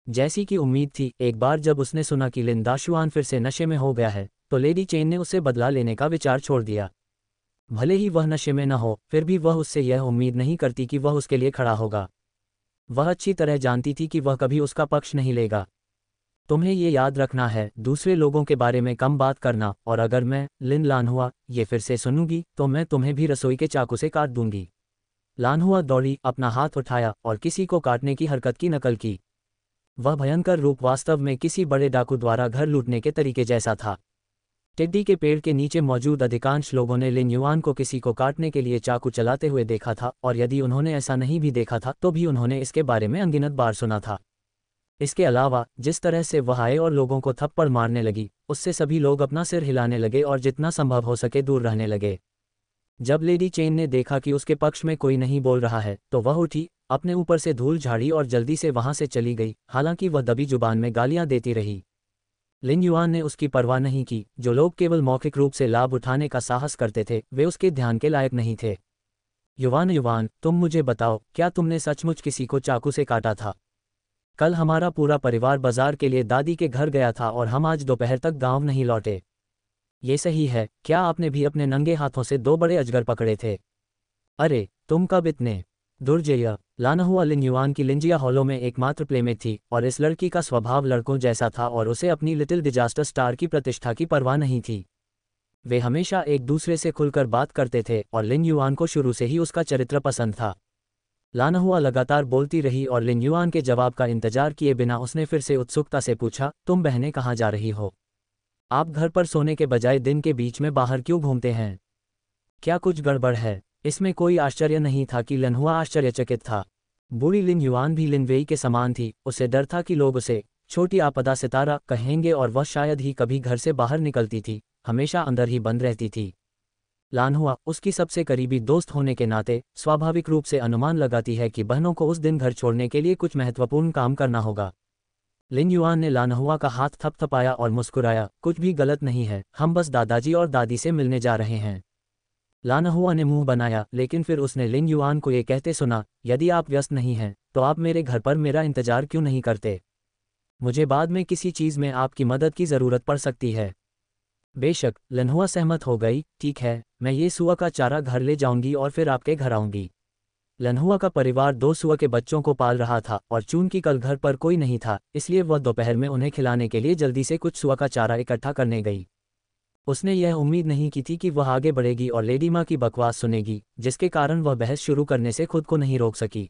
जैसी कि उम्मीद थी, एक बार जब उसने सुना कि लिन दाशुआन फिर से नशे में हो गया है, तो लेडी चेन ने उससे बदला लेने का विचार छोड़ दिया। भले ही वह नशे में न हो, फिर भी वह उससे यह उम्मीद नहीं करती कि वह उसके लिए खड़ा होगा। वह अच्छी तरह जानती थी कि वह कभी उसका पक्ष नहीं लेगा। तुम्हें ये याद रखना है, दूसरे लोगों के बारे में कम बात करना, और अगर मैं, लिन लानहुआ, ये फिर से सुनूंगी तो मैं तुम्हें भी रसोई के चाकू से काट दूंगी। लानहुआ दौड़ी, अपना हाथ उठाया और किसी को काटने की हरकत की नकल की। वह भयंकर रूप वास्तव में किसी बड़े डाकू द्वारा घर लूटने के तरीके जैसा था। टेड्डी के पेड़ के नीचे मौजूद अधिकांश लोगों ने लिन युआन को किसी को काटने के लिए चाकू चलाते हुए देखा था, और यदि उन्होंने ऐसा नहीं भी देखा था तो भी उन्होंने इसके बारे में अनगिनत बार सुना था। इसके अलावा जिस तरह से वह आए और लोगों को थप्पड़ मारने लगी, उससे सभी लोग अपना सिर हिलाने लगे और जितना संभव हो सके दूर रहने लगे। जब लेडी चेन ने देखा कि उसके पक्ष में कोई नहीं बोल रहा है, तो वह उठी, अपने ऊपर से धूल झाड़ी और जल्दी से वहां से चली गई, हालांकि वह दबी जुबान में गालियां देती रही। लिन युआन ने उसकी परवाह नहीं की। जो लोग केवल मौखिक रूप से लाभ उठाने का साहस करते थे, वे उसके ध्यान के लायक नहीं थे। युवान युवान, तुम मुझे बताओ, क्या तुमने सचमुच किसी को चाकू से काटा था? कल हमारा पूरा परिवार बाजार के लिए दादी के घर गया था और हम आज दोपहर तक गांव नहीं लौटे। ये सही है, क्या आपने भी अपने नंगे हाथों से 2 बड़े अजगर पकड़े थे? अरे, तुम कब इतने दुर्जय? लानहुआ लिन युआन की लिंजिया हॉलो में एकमात्र प्लेमेट थी, और इस लड़की का स्वभाव लड़कों जैसा था और उसे अपनी लिटिल डिजास्टर स्टार की प्रतिष्ठा की परवाह नहीं थी। वे हमेशा एक दूसरे से खुलकर बात करते थे और लिन युआन को शुरू से ही उसका चरित्र पसंद था। लानहुआ लगातार बोलती रही और लिन युआन के जवाब का इंतजार किए बिना उसने फिर से उत्सुकता से पूछा, तुम बहनें कहाँ जा रही हो? आप घर पर सोने के बजाय दिन के बीच में बाहर क्यों घूमते हैं? क्या कुछ गड़बड़ है? इसमें कोई आश्चर्य नहीं था कि लनहुआ आश्चर्यचकित था। बूढ़ी लिन युआन भी लिन वेई के समान थी। उसे डर था कि लोग उसे छोटी आपदा सितारा कहेंगे और वह शायद ही कभी घर से बाहर निकलती थी, हमेशा अंदर ही बंद रहती थी। लानहुआ, उसकी सबसे करीबी दोस्त होने के नाते, स्वाभाविक रूप से अनुमान लगाती है कि बहनों को उस दिन घर छोड़ने के लिए कुछ महत्वपूर्ण काम करना होगा। लिन युआन ने लानहुआ का हाथ थपथपाया और मुस्कुराया, कुछ भी गलत नहीं है, हम बस दादाजी और दादी से मिलने जा रहे हैं। लानहुआ ने मुंह बनाया, लेकिन फिर उसने लिन युआन को ये कहते सुना, यदि आप व्यस्त नहीं हैं तो आप मेरे घर पर मेरा इंतजार क्यों नहीं करते? मुझे बाद में किसी चीज़ में आपकी मदद की ज़रूरत पड़ सकती है। बेशक, लनहुआ सहमत हो गई, ठीक है, मैं ये सुअर का चारा घर ले जाऊंगी और फिर आपके घर आऊंगी। लनहुआ का परिवार 2 सुअर के बच्चों को पाल रहा था और चूंकि कल घर पर कोई नहीं था, इसलिए वह दोपहर में उन्हें खिलाने के लिए जल्दी से कुछ सुअर का चारा इकट्ठा करने गई। उसने यह उम्मीद नहीं की थी कि वह आगे बढ़ेगी और लेडी माँ की बकवास सुनेगी, जिसके कारण वह बहस शुरू करने से खुद को नहीं रोक सकी।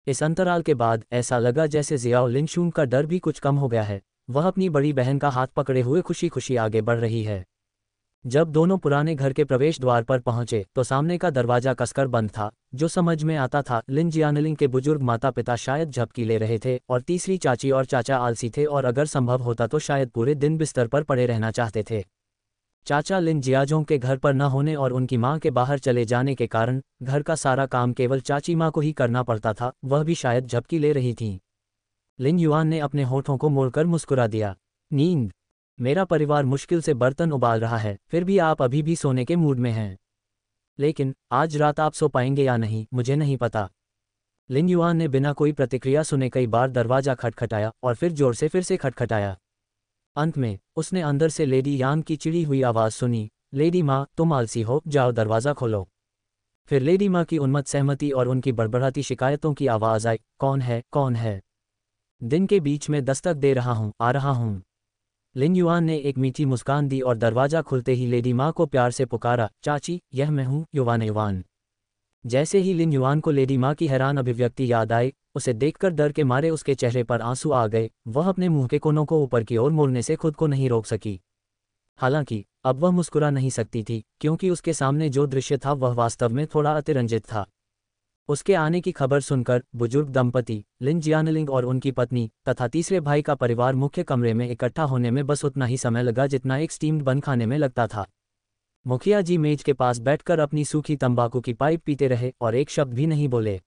इस अंतराल के बाद ऐसा लगा जैसे जियाओ लिनशुन का डर भी कुछ कम हो गया है। वह अपनी बड़ी बहन का हाथ पकड़े हुए खुशी खुशी आगे बढ़ रही है। जब दोनों पुराने घर के प्रवेश द्वार पर पहुंचे तो सामने का दरवाजा कसकर बंद था, जो समझ में आता था लिन जियानलिंग के बुजुर्ग माता पिता शायद झपकी ले रहे थे और तीसरी चाची और चाचा आलसी थे और अगर संभव होता तो शायद पूरे दिन बिस्तर पर पड़े रहना चाहते थे। चाचा लिन जियाजोंग के घर पर न होने और उनकी मां के बाहर चले जाने के कारण घर का सारा काम केवल चाची मां को ही करना पड़ता था, वह भी शायद झपकी ले रही थीं। लिन युआन ने अपने होठों को मोड़कर मुस्कुरा दिया। नींद? मेरा परिवार मुश्किल से बर्तन उबाल रहा है, फिर भी आप अभी भी सोने के मूड में हैं। लेकिन आज रात आप सो पाएंगे या नहीं मुझे नहीं पता। लिन युआन ने बिना कोई प्रतिक्रिया सुने कई बार दरवाजा खटखटाया और फिर जोर से फिर से खटखटाया। अंत में उसने अंदर से लेडी यांग की चिड़ी हुई आवाज़ सुनी, लेडी माँ, तुम आलसी हो, जाओ दरवाज़ा खोलो। फिर लेडी माँ की उन्मत्त सहमति और उनकी बड़बड़ाती शिकायतों की आवाज़ आई, कौन है, कौन है? दिन के बीच में दस्तक दे रहा हूँ, आ रहा हूँ। लिन युआन ने एक मीठी मुस्कान दी और दरवाज़ा खुलते ही लेडी माँ को प्यार से पुकारा, चाची, यह मैं हूँ, युवान युवान। जैसे ही लिन युआन को लेडी माँ की हैरान अभिव्यक्ति याद आई, उसे देखकर डर के मारे उसके चेहरे पर आंसू आ गए। वह अपने मुंह के कोनों को ऊपर की ओर मोड़ने से खुद को नहीं रोक सकी। हालांकि अब वह मुस्कुरा नहीं सकती थी, क्योंकि उसके सामने जो दृश्य था वह वास्तव में थोड़ा अतिरंजित था। उसके आने की खबर सुनकर बुजुर्ग दंपति लिन जियानलिंग और उनकी पत्नी तथा तीसरे भाई का परिवार मुख्य कमरे में इकट्ठा होने में बस उतना ही समय लगा जितना एक स्टीम्ड बन खाने में लगता था। मुखिया जी मेज के पास बैठकर अपनी सूखी तंबाकू की पाइप पीते रहे और एक शब्द भी नहीं बोले।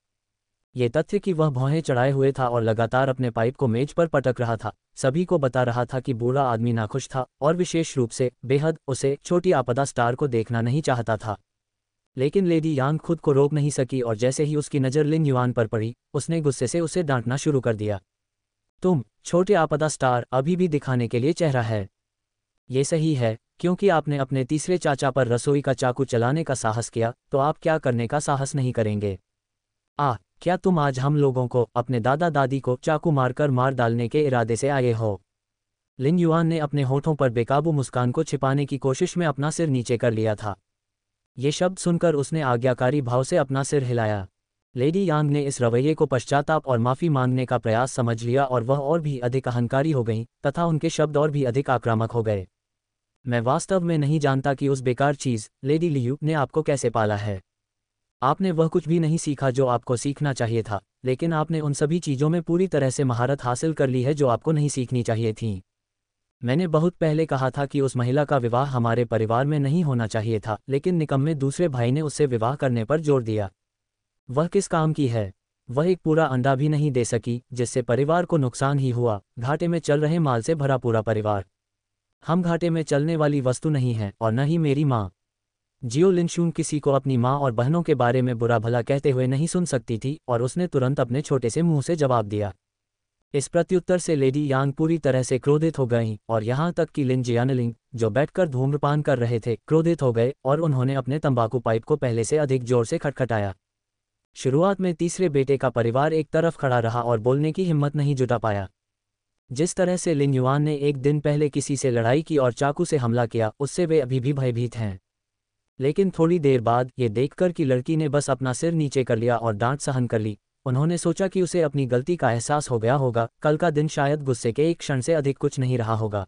ये तथ्य कि वह भौहें चढ़ाए हुए था और लगातार अपने पाइप को मेज पर पटक रहा था, सभी को बता रहा था कि बूढ़ा आदमी नाखुश था और विशेष रूप से बेहद उसे छोटी आपदा स्टार को देखना नहीं चाहता था। लेकिन लेडी यांग खुद को रोक नहीं सकी और जैसे ही उसकी नज़र लिन युआन पर पड़ी, उसने गुस्से से उसे डांटना शुरू कर दिया। तुम छोटे आपदा स्टार अभी भी दिखाने के लिए चेहरा है। ये सही है, क्योंकि आपने अपने तीसरे चाचा पर रसोई का चाकू चलाने का साहस किया, तो आप क्या करने का साहस नहीं करेंगे? क्या तुम आज हम लोगों को, अपने दादा दादी को चाकू मारकर मार डालने के इरादे से आए हो? लिन युआन ने अपने होठों पर बेकाबू मुस्कान को छिपाने की कोशिश में अपना सिर नीचे कर लिया था। ये शब्द सुनकर उसने आज्ञाकारी भाव से अपना सिर हिलाया। लेडी यांग ने इस रवैये को पश्चाताप और माफ़ी मांगने का प्रयास समझ लिया और वह और भी अधिक अहंकारी हो गईं तथा उनके शब्द और भी अधिक आक्रामक हो गए। मैं वास्तव में नहीं जानता कि उस बेकार चीज़, लेडी लियू, ने आपको कैसे पाला है। आपने वह कुछ भी नहीं सीखा जो आपको सीखना चाहिए था, लेकिन आपने उन सभी चीज़ों में पूरी तरह से महारत हासिल कर ली है जो आपको नहीं सीखनी चाहिए थी। मैंने बहुत पहले कहा था कि उस महिला का विवाह हमारे परिवार में नहीं होना चाहिए था, लेकिन निकम्मे दूसरे भाई ने उससे विवाह करने पर जोर दिया। वह किस काम की है? वह एक पूरा अंडा भी नहीं दे सकी, जिससे परिवार को नुकसान ही हुआ। घाटे में चल रहे माल से भरा पूरा परिवार। हम घाटे में चलने वाली वस्तु नहीं हैं, और न ही मेरी माँ। जियो लिनशून किसी को अपनी माँ और बहनों के बारे में बुरा भला कहते हुए नहीं सुन सकती थी, और उसने तुरंत अपने छोटे से मुंह से जवाब दिया। इस प्रत्युत्तर से लेडी यांग पूरी तरह से क्रोधित हो गईं, और यहाँ तक कि लिन जियानलिंग, जो बैठकर धूम्रपान कर रहे थे, क्रोधित हो गए और उन्होंने अपने तंबाकू पाइप को पहले से अधिक जोर से खटखटाया। शुरुआत में तीसरे बेटे का परिवार एक तरफ खड़ा रहा और बोलने की हिम्मत नहीं जुटा पाया। जिस तरह से लिन युआन ने एक दिन पहले किसी से लड़ाई की और चाकू से हमला किया, उससे वे अभी भी भयभीत हैं। लेकिन थोड़ी देर बाद ये देखकर कि लड़की ने बस अपना सिर नीचे कर लिया और डांट सहन कर ली, उन्होंने सोचा कि उसे अपनी गलती का एहसास हो गया होगा। कल का दिन शायद गुस्से के एक क्षण से अधिक कुछ नहीं रहा होगा।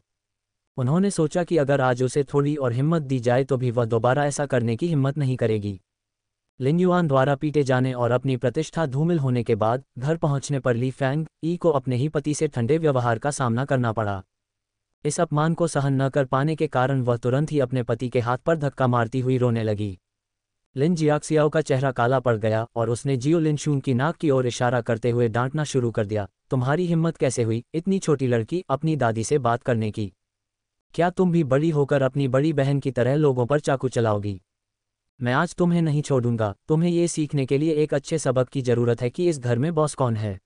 उन्होंने सोचा कि अगर आज उसे थोड़ी और हिम्मत दी जाए तो भी वह दोबारा ऐसा करने की हिम्मत नहीं करेगी। लिन युआन द्वारा पीटे जाने और अपनी प्रतिष्ठा धूमिल होने के बाद घर पहुंचने पर ली फैंग ई को अपने ही पति से ठंडे व्यवहार का सामना करना पड़ा। इस अपमान को सहन न कर पाने के कारण वह तुरंत ही अपने पति के हाथ पर धक्का मारती हुई रोने लगी। लिन जियाक्सियाओ का चेहरा काला पड़ गया और उसने जियो लिनशून की नाक की ओर इशारा करते हुए डांटना शुरू कर दिया। तुम्हारी हिम्मत कैसे हुई, इतनी छोटी लड़की, अपनी दादी से बात करने की? क्या तुम भी बड़ी होकर अपनी बड़ी बहन की तरह लोगों पर चाकू चलाओगी? मैं आज तुम्हें नहीं छोड़ूंगा। तुम्हें ये सीखने के लिए एक अच्छे सबक की जरूरत है कि इस घर में बॉस कौन है।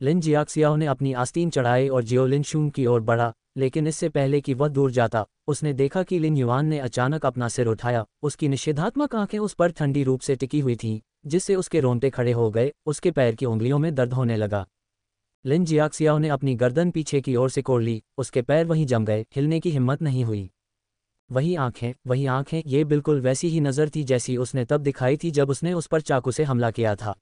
लिन जियाक्सियाओ ने अपनी आस्तीन चढ़ाई और जियो लिनशून की ओर बढ़ा, लेकिन इससे पहले कि वह दूर जाता, उसने देखा कि लिन युआन ने अचानक अपना सिर उठाया। उसकी निषेधात्मक आंखें उस पर ठंडी रूप से टिकी हुई थीं, जिससे उसके रोंगटे खड़े हो गए। उसके पैर की उंगलियों में दर्द होने लगा। लिन जियाक्सियाओ ने अपनी गर्दन पीछे की ओर सिकोड़ ली। उसके पैर वहीं जम गए, हिलने की हिम्मत नहीं हुई। वही आंखें, ये बिल्कुल वैसी ही नज़र थी जैसी उसने तब दिखाई थी जब उसने उस पर चाकू से हमला किया था।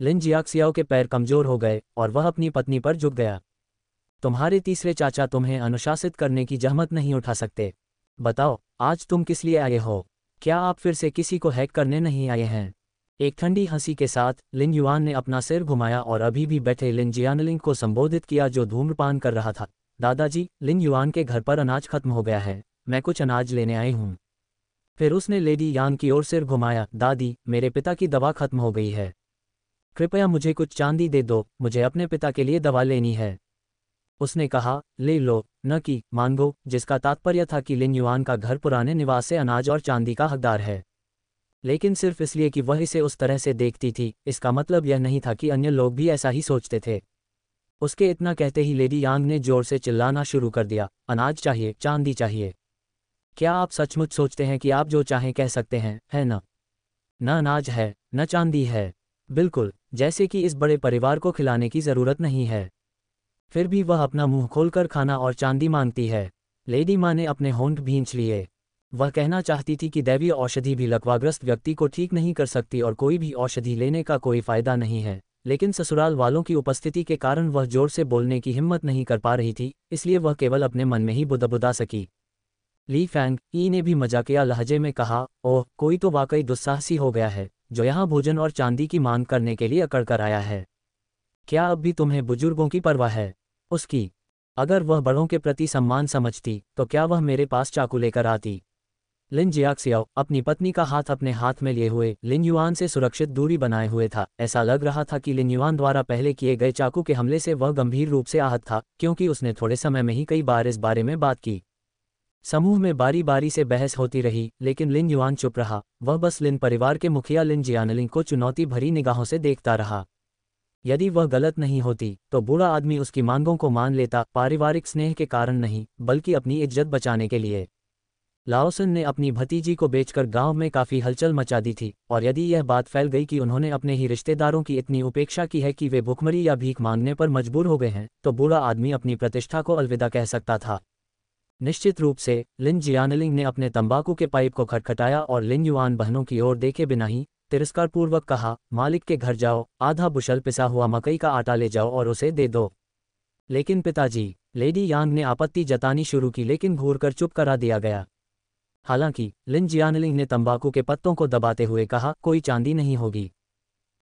लिन जियाक्सियाओ के पैर कमजोर हो गए और वह अपनी पत्नी पर झुक गया। तुम्हारे तीसरे चाचा तुम्हें अनुशासित करने की जहमत नहीं उठा सकते। बताओ, आज तुम किस लिए आए हो? क्या आप फिर से किसी को हैक करने नहीं आए हैं? एक ठंडी हंसी के साथ लिन युआन ने अपना सिर घुमाया और अभी भी बैठे लिन जियानलिंग को संबोधित किया, जो धूम्रपान कर रहा था। दादाजी, लिन युआन के घर पर अनाज खत्म हो गया है, मैं कुछ अनाज लेने आई हूँ। फिर उसने लेडी यांग की ओर सिर घुमाया। दादी, मेरे पिता की दवा खत्म हो गई है, कृपया मुझे कुछ चांदी दे दो, मुझे अपने पिता के लिए दवा लेनी है। उसने कहा, ले लो, न कि मांगो, जिसका तात्पर्य था कि लिन युआन का घर पुराने निवास से अनाज और चांदी का हकदार है। लेकिन सिर्फ इसलिए कि वह इसे उस तरह से देखती थी, इसका मतलब यह नहीं था कि अन्य लोग भी ऐसा ही सोचते थे। उसके इतना कहते ही लेडी यांग ने जोर से चिल्लाना शुरू कर दिया, अनाज चाहिए, चांदी चाहिए। क्या आप सचमुच सोचते हैं कि आप जो चाहें कह सकते हैं, है न? न अनाज है, न चांदी है। बिल्कुल, जैसे कि इस बड़े परिवार को खिलाने की ज़रूरत नहीं है। फिर भी वह अपना मुंह खोलकर खाना और चांदी मांगती है। लेडी माँ ने अपने होंठ भींच लिए। वह कहना चाहती थी कि दैवीय औषधि भी लकवाग्रस्त व्यक्ति को ठीक नहीं कर सकती और कोई भी औषधि लेने का कोई फ़ायदा नहीं है, लेकिन ससुराल वालों की उपस्थिति के कारण वह जोर से बोलने की हिम्मत नहीं कर पा रही थी, इसलिए वह केवल अपने मन में ही बुदबुदा सकी। ली फैंग ई ने भी मजाकिया लहजे में कहा, ओह, कोई तो वाकई दुस्साहसी हो गया है, जो यहाँ भोजन और चांदी की मांग करने के लिए अकड़ कर आया है। क्या अब भी तुम्हें बुजुर्गों की परवाह है? उसकी। अगर वह बड़ों के प्रति सम्मान समझती, तो क्या वह मेरे पास चाकू लेकर आती? लिन जियाक्सियाओ अपनी पत्नी का हाथ अपने हाथ में लिए हुए लिन युआन से सुरक्षित दूरी बनाए हुए था। ऐसा लग रहा था कि लिन युआन द्वारा पहले किए गए चाकू के हमले से वह गंभीर रूप से आहत था, क्योंकि उसने थोड़े समय में ही कई बार इस बारे में बात की। समूह में बारी बारी से बहस होती रही, लेकिन लिन युआन चुप रहा। वह बस लिन परिवार के मुखिया लिन जियानलिंग को चुनौती भरी निगाहों से देखता रहा। यदि वह गलत नहीं होती तो बूढ़ा आदमी उसकी मांगों को मान लेता, पारिवारिक स्नेह के कारण नहीं बल्कि अपनी इज्जत बचाने के लिए। लाओसन ने अपनी भतीजी को बेचकर गांव में काफ़ी हलचल मचा दी थी, और यदि यह बात फैल गई कि उन्होंने अपने ही रिश्तेदारों की इतनी उपेक्षा की है कि वे भुखमरी या भीख मांगने पर मजबूर हो गए हैं, तो बूढ़ा आदमी अपनी प्रतिष्ठा को अलविदा कह सकता था। निश्चित रूप से लिन जियानलिंग ने अपने तंबाकू के पाइप को खटखटाया और लिन युआन बहनों की ओर देखे बिना ही तिरस्कारपूर्वक कहा, मालिक के घर जाओ, आधा बुशल पिसा हुआ मकई का आटा ले जाओ और उसे दे दो। लेकिन पिताजी, लेडी यांग ने आपत्ति जतानी शुरू की, लेकिन घूरकर चुप करा दिया गया। हालांकि लिन जियानलिंग ने तंबाकू के पत्तों को दबाते हुए कहा, कोई चांदी नहीं होगी।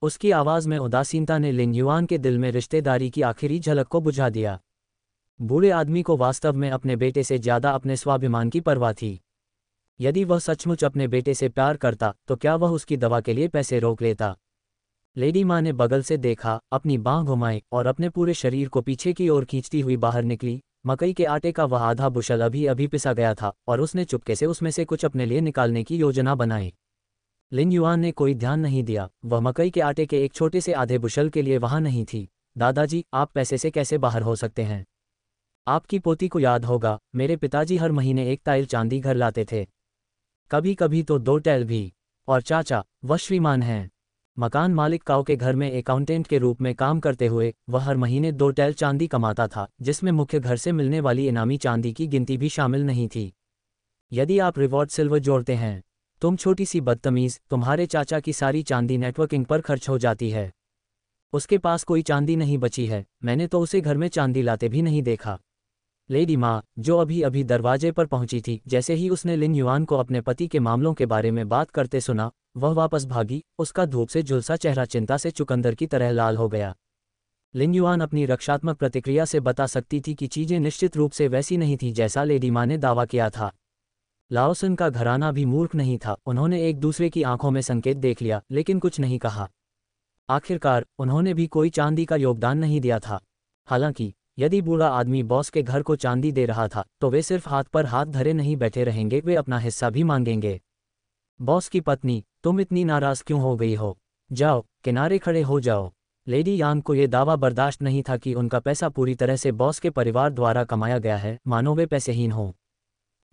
उसकी आवाज़ में उदासीनता ने लिन युआन के दिल में रिश्तेदारी की आखिरी झलक को बुझा दिया। बूढ़े आदमी को वास्तव में अपने बेटे से ज़्यादा अपने स्वाभिमान की परवाह थी। यदि वह सचमुच अपने बेटे से प्यार करता तो क्या वह उसकी दवा के लिए पैसे रोक लेता? लेडी माँ ने बगल से देखा, अपनी बाँह घुमाई और अपने पूरे शरीर को पीछे की ओर खींचती हुई बाहर निकली। मकई के आटे का वह आधा बुशल अभी अभी पिसा गया था और उसने चुपके से उसमें से कुछ अपने लिए निकालने की योजना बनाई। लिन युआन ने कोई ध्यान नहीं दिया, वह मकई के आटे के एक छोटे से आधे बुशल के लिए वहाँ नहीं थी। दादाजी, आप पैसे से कैसे बाहर हो सकते हैं? आपकी पोती को याद होगा, मेरे पिताजी हर महीने एक ताइल चांदी घर लाते थे, कभी कभी तो 2 टैल भी। और चाचा, वह श्रीमान हैं। मकान मालिक काओ के घर में अकाउंटेंट के रूप में काम करते हुए वह हर महीने 2 टैल चांदी कमाता था, जिसमें मुख्य घर से मिलने वाली इनामी चांदी की गिनती भी शामिल नहीं थी। यदि आप रिवॉर्ड सिल्वर जोड़ते हैं, तुम छोटी सी बदतमीज, तुम्हारे चाचा की सारी चांदी नेटवर्किंग पर खर्च हो जाती है। उसके पास कोई चांदी नहीं बची है, मैंने तो उसे घर में चांदी लाते भी नहीं देखा। लेडी माँ, जो अभी अभी दरवाजे पर पहुंची थी, जैसे ही उसने लिन युआन को अपने पति के मामलों के बारे में बात करते सुना, वह वापस भागी। उसका धूप से झुलसा चेहरा चिंता से चुकंदर की तरह लाल हो गया। लिन युआन अपनी रक्षात्मक प्रतिक्रिया से बता सकती थी कि चीजें निश्चित रूप से वैसी नहीं थीं जैसा लेडी माँ ने दावा किया था। लाओसन का घराना भी मूर्ख नहीं था, उन्होंने एक दूसरे की आंखों में संकेत देख लिया, लेकिन कुछ नहीं कहा। आखिरकार उन्होंने भी कोई चांदी का योगदान नहीं दिया था। हालांकि यदि बूढ़ा आदमी बॉस के घर को चांदी दे रहा था तो वे सिर्फ हाथ पर हाथ धरे नहीं बैठे रहेंगे, वे अपना हिस्सा भी मांगेंगे। बॉस की पत्नी, तुम इतनी नाराज क्यों हो गई हो? जाओ, किनारे खड़े हो जाओ। लेडी यांग को यह दावा बर्दाश्त नहीं था कि उनका पैसा पूरी तरह से बॉस के परिवार द्वारा कमाया गया है, मानो वे पैसेहीन हों।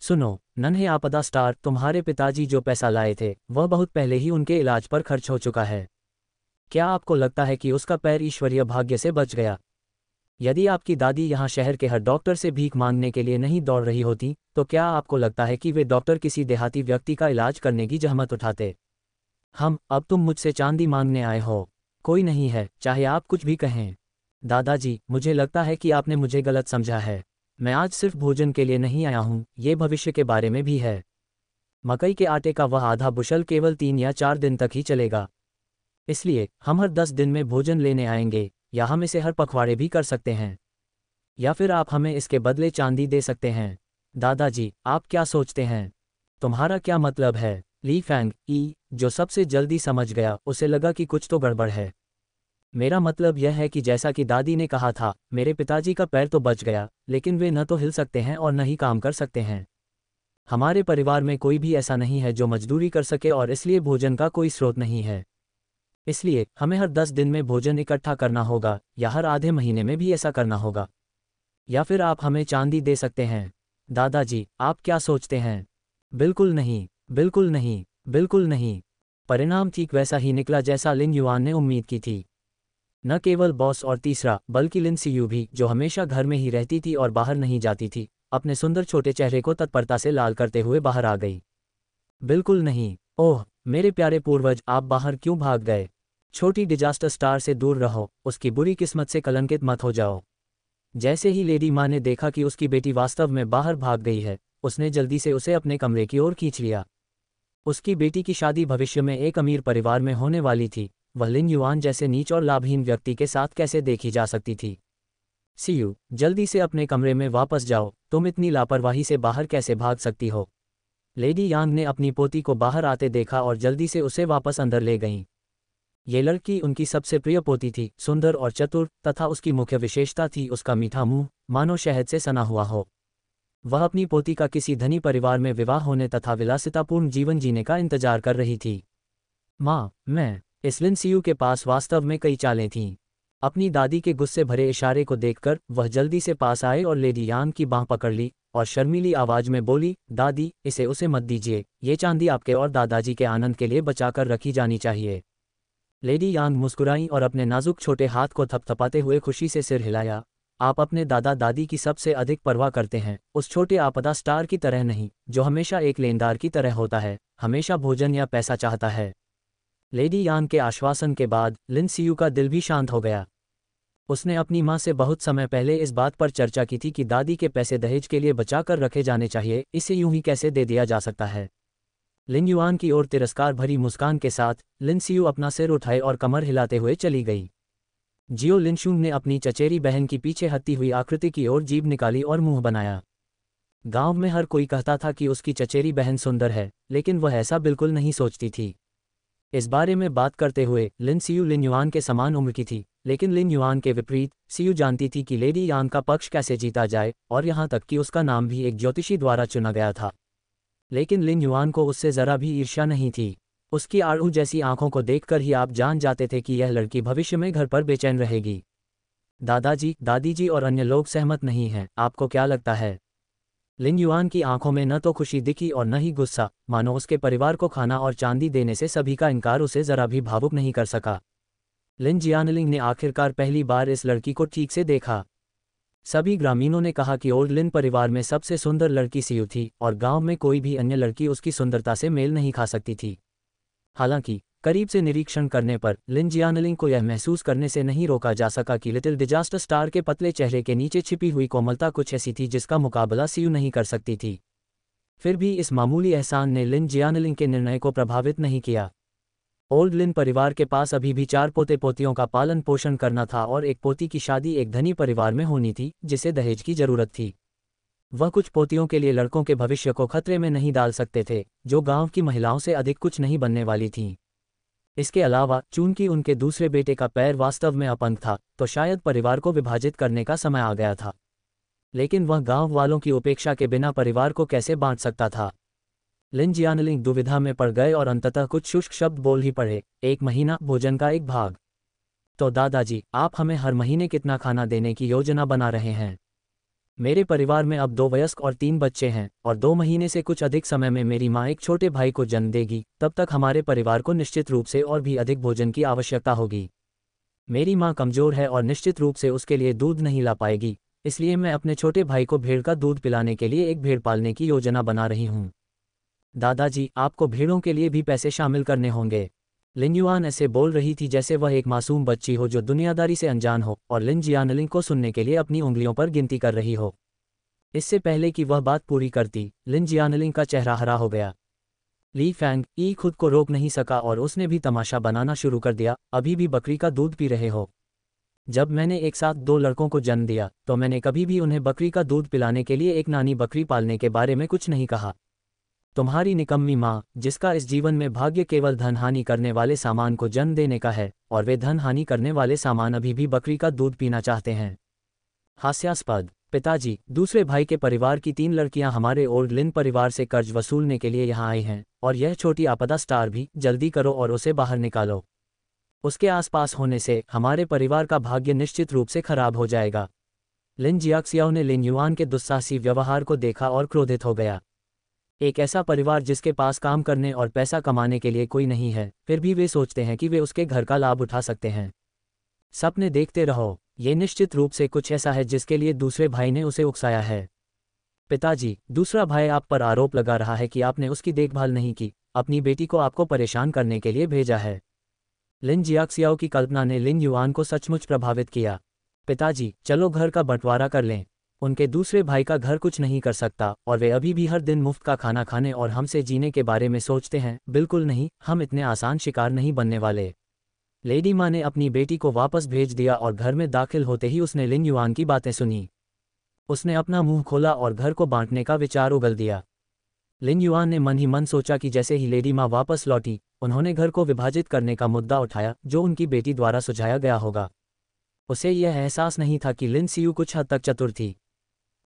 सुनो नन्हे आपदा स्टार, तुम्हारे पिताजी जो पैसा लाए थे वह बहुत पहले ही उनके इलाज पर खर्च हो चुका है। क्या आपको लगता है कि उसका पैर ईश्वरीय भाग्य से बच गया? यदि आपकी दादी यहाँ शहर के हर डॉक्टर से भीख मांगने के लिए नहीं दौड़ रही होती, तो क्या आपको लगता है कि वे डॉक्टर किसी देहाती व्यक्ति का इलाज करने की जहमत उठाते? अब तुम मुझसे चांदी मांगने आए हो? कोई नहीं है, चाहे आप कुछ भी कहें। दादाजी, मुझे लगता है कि आपने मुझे गलत समझा है। मैं आज सिर्फ भोजन के लिए नहीं आया हूँ, ये भविष्य के बारे में भी है। मकई के आटे का वह आधा बुशल केवल 3 या 4 दिन तक ही चलेगा। इसलिए हम हर 10 दिन में भोजन लेने आएंगे, या हम इसे हर पखवाड़े भी कर सकते हैं, या फिर आप हमें इसके बदले चांदी दे सकते हैं। दादाजी, आप क्या सोचते हैं? तुम्हारा क्या मतलब है? ली फैंग ई, जो सबसे जल्दी समझ गया, उसे लगा कि कुछ तो गड़बड़ है। मेरा मतलब यह है कि जैसा कि दादी ने कहा था, मेरे पिताजी का पैर तो बच गया, लेकिन वे न तो हिल सकते हैं और न ही काम कर सकते हैं। हमारे परिवार में कोई भी ऐसा नहीं है जो मजदूरी कर सके, और इसलिए भोजन का कोई स्रोत नहीं है। इसलिए हमें हर 10 दिन में भोजन इकट्ठा करना होगा, या हर आधे महीने में भी ऐसा करना होगा, या फिर आप हमें चांदी दे सकते हैं। दादाजी, आप क्या सोचते हैं? बिल्कुल नहीं, बिल्कुल नहीं, बिल्कुल नहीं। परिणाम ठीक वैसा ही निकला जैसा लिन युआन ने उम्मीद की थी। न केवल बॉस और तीसरा, बल्कि लिन सियू भी, जो हमेशा घर में ही रहती थी और बाहर नहीं जाती थी, अपने सुंदर छोटे चेहरे को तत्परता से लाल करते हुए बाहर आ गई। बिल्कुल नहीं। ओह मेरे प्यारे पूर्वज, आप बाहर क्यों भाग गए? छोटी डिजास्टर स्टार से दूर रहो, उसकी बुरी किस्मत से कलंकित मत हो जाओ। जैसे ही लेडी माँ ने देखा कि उसकी बेटी वास्तव में बाहर भाग गई है, उसने जल्दी से उसे अपने कमरे की ओर खींच लिया। उसकी बेटी की शादी भविष्य में एक अमीर परिवार में होने वाली थी, वह लिन युआन जैसे नीच और लाभहीन व्यक्ति के साथ कैसे देखी जा सकती थी? सीयू, जल्दी से अपने कमरे में वापस जाओ, तुम इतनी लापरवाही से बाहर कैसे भाग सकती हो? लेडी यांग ने अपनी पोती को बाहर आते देखा और जल्दी से उसे वापस अंदर ले गईं। ये लड़की उनकी सबसे प्रिय पोती थी, सुंदर और चतुर, तथा उसकी मुख्य विशेषता थी उसका मीठा मुंह, मानो शहद से सना हुआ हो। वह अपनी पोती का किसी धनी परिवार में विवाह होने तथा विलासितापूर्ण जीवन जीने का इंतजार कर रही थी। माँ, इस लिन सियू के पास वास्तव में कई चालें थीं। अपनी दादी के गुस्से भरे इशारे को देखकर वह जल्दी से पास आए और लेडी यांग की बांह पकड़ ली और शर्मीली आवाज में बोली, दादी, इसे उसे मत दीजिए, ये चांदी आपके और दादाजी के आनंद के लिए बचाकर रखी जानी चाहिए। लेडी यांग मुस्कुराई और अपने नाजुक छोटे हाथ को थपथपाते हुए खुशी से सिर हिलाया। आप अपने दादा दादी की सबसे अधिक परवाह करते हैं, उस छोटे आपदा स्टार की तरह नहीं, जो हमेशा एक लेनदार की तरह होता है, हमेशा भोजन या पैसा चाहता है। लेडी यांग के आश्वासन के बाद लिन सियू का दिल भी शांत हो गया। उसने अपनी माँ से बहुत समय पहले इस बात पर चर्चा की थी कि दादी के पैसे दहेज के लिए बचा कर रखे जाने चाहिए, इसे यूं ही कैसे दे दिया जा सकता है। लिन युआन की ओर तिरस्कार भरी मुस्कान के साथ लिन सियू अपना सिर उठाए और कमर हिलाते हुए चली गई। जियो लिनशुंग ने अपनी चचेरी बहन की पीछे हत्ती हुई आकृति की ओर जीभ निकाली और मुंह बनाया। गांव में हर कोई कहता था कि उसकी चचेरी बहन सुंदर है, लेकिन वह ऐसा बिल्कुल नहीं सोचती थी। इस बारे में बात करते हुए लिन सियू लिन युआन के समान उम्र की थी, लेकिन लिन युआन के विपरीत सियू जानती थी कि लेडी यांग का पक्ष कैसे जीता जाए, और यहाँ तक कि उसका नाम भी एक ज्योतिषी द्वारा चुना गया था। लेकिन लिन युआन को उससे जरा भी ईर्ष्या नहीं थी। उसकी आड़ू जैसी आंखों को देखकर ही आप जान जाते थे कि यह लड़की भविष्य में घर पर बेचैन रहेगी। दादाजी, दादी जी और अन्य लोग सहमत नहीं हैं, आपको क्या लगता है? लिन युआन की आंखों में न तो खुशी दिखी और न ही गुस्सा, मानो उसके परिवार को खाना और चांदी देने से सभी का इनकार उसे जरा भी भावुक नहीं कर सका। लिन जियानलिंग ने आखिरकार पहली बार इस लड़की को ठीक से देखा। सभी ग्रामीणों ने कहा कि ओल्ड लिन परिवार में सबसे सुंदर लड़की सियू थी और गांव में कोई भी अन्य लड़की उसकी सुंदरता से मेल नहीं खा सकती थी। हालांकि करीब से निरीक्षण करने पर लिन जियानलिंग को यह महसूस करने से नहीं रोका जा सका कि लिटिल डिजास्टर स्टार के पतले चेहरे के नीचे छिपी हुई कोमलता कुछ ऐसी थी जिसका मुकाबला सियू नहीं कर सकती थी। फिर भी इस मामूली एहसान ने लिन जियानलिंग के निर्णय को प्रभावित नहीं किया। ओल्ड लिन परिवार के पास अभी भी 4 पोते पोतियों का पालन पोषण करना था और एक पोती की शादी एक धनी परिवार में होनी थी जिसे दहेज की जरूरत थी। वह कुछ पोतियों के लिए लड़कों के भविष्य को खतरे में नहीं डाल सकते थे, जो गांव की महिलाओं से अधिक कुछ नहीं बनने वाली थीं। इसके अलावा चूंकि उनके दूसरे बेटे का पैर वास्तव में अपंग था, तो शायद परिवार को विभाजित करने का समय आ गया था। लेकिन वह गांव वालों की उपेक्षा के बिना परिवार को कैसे बांट सकता था? लिन जियानलिंग दुविधा में पड़ गए और अंततः कुछ शुष्क शब्द बोल ही पड़े, 1 महीना, भोजन का 1 भाग। तो दादाजी, आप हमें हर महीने कितना खाना देने की योजना बना रहे हैं? मेरे परिवार में अब 2 वयस्क और 3 बच्चे हैं, और 2 महीने से कुछ अधिक समय में मेरी माँ एक छोटे भाई को जन्म देगी। तब तक हमारे परिवार को निश्चित रूप से और भी अधिक भोजन की आवश्यकता होगी। मेरी माँ कमजोर है और निश्चित रूप से उसके लिए दूध नहीं ला पाएगी, इसलिए मैं अपने छोटे भाई को भेड़ का दूध पिलाने के लिए एक भेड़ पालने की योजना बना रही हूँ। दादाजी, आपको भेड़ों के लिए भी पैसे शामिल करने होंगे। लिन युआन ऐसे बोल रही थी जैसे वह एक मासूम बच्ची हो जो दुनियादारी से अनजान हो और लिन जियानलिंग को सुनने के लिए अपनी उंगलियों पर गिनती कर रही हो। इससे पहले कि वह बात पूरी करती, लिन जियानलिंग का चेहरा हरा हो गया। ली फैंग ई खुद को रोक नहीं सका और उसने भी तमाशा बनाना शुरू कर दिया। अभी भी बकरी का दूध पी रहे हो? जब मैंने एक साथ 2 लड़कों को जन्म दिया तो मैंने कभी भी उन्हें बकरी का दूध पिलाने के लिए एक नानी बकरी पालने के बारे में कुछ नहीं कहा। तुम्हारी निकम्मी माँ, जिसका इस जीवन में भाग्य केवल धन हानि करने वाले सामान को जन्म देने का है, और वे धन हानि करने वाले सामान अभी भी बकरी का दूध पीना चाहते हैं। हास्यास्पद। पिताजी, दूसरे भाई के परिवार की 3 लड़कियां हमारे ओल्ड लिन परिवार से कर्ज वसूलने के लिए यहाँ आई हैं, और यह छोटी आपदा स्टार भी, जल्दी करो और उसे बाहर निकालो। उसके आसपास होने से हमारे परिवार का भाग्य निश्चित रूप से खराब हो जाएगा। लिन जियाक्सियाओ ने लिन युआन के दुस्साहसी व्यवहार को देखा और क्रोधित हो गया। एक ऐसा परिवार जिसके पास काम करने और पैसा कमाने के लिए कोई नहीं है, फिर भी वे सोचते हैं कि वे उसके घर का लाभ उठा सकते हैं। सपने देखते रहो, ये निश्चित रूप से कुछ ऐसा है जिसके लिए दूसरे भाई ने उसे उकसाया है। पिताजी, दूसरा भाई आप पर आरोप लगा रहा है कि आपने उसकी देखभाल नहीं की, अपनी बेटी को आपको परेशान करने के लिए भेजा है। लिन जियाक्सियाओ की कल्पना ने लिन युआन को सचमुच प्रभावित किया। पिताजी, चलो घर का बंटवारा कर लें। उनके दूसरे भाई का घर कुछ नहीं कर सकता और वे अभी भी हर दिन मुफ्त का खाना खाने और हमसे जीने के बारे में सोचते हैं। बिल्कुल नहीं, हम इतने आसान शिकार नहीं बनने वाले। लेडी माँ ने अपनी बेटी को वापस भेज दिया और घर में दाखिल होते ही उसने लिन युआन की बातें सुनी। उसने अपना मुंह खोला और घर को बांटने का विचार उगल दिया। लिन युआन ने मन ही मन सोचा कि जैसे ही लेडी माँ वापस लौटी, उन्होंने घर को विभाजित करने का मुद्दा उठाया जो उनकी बेटी द्वारा सुझाया गया होगा। उसे यह एहसास नहीं था कि लिन सियू कुछ हद तक चतुर थी।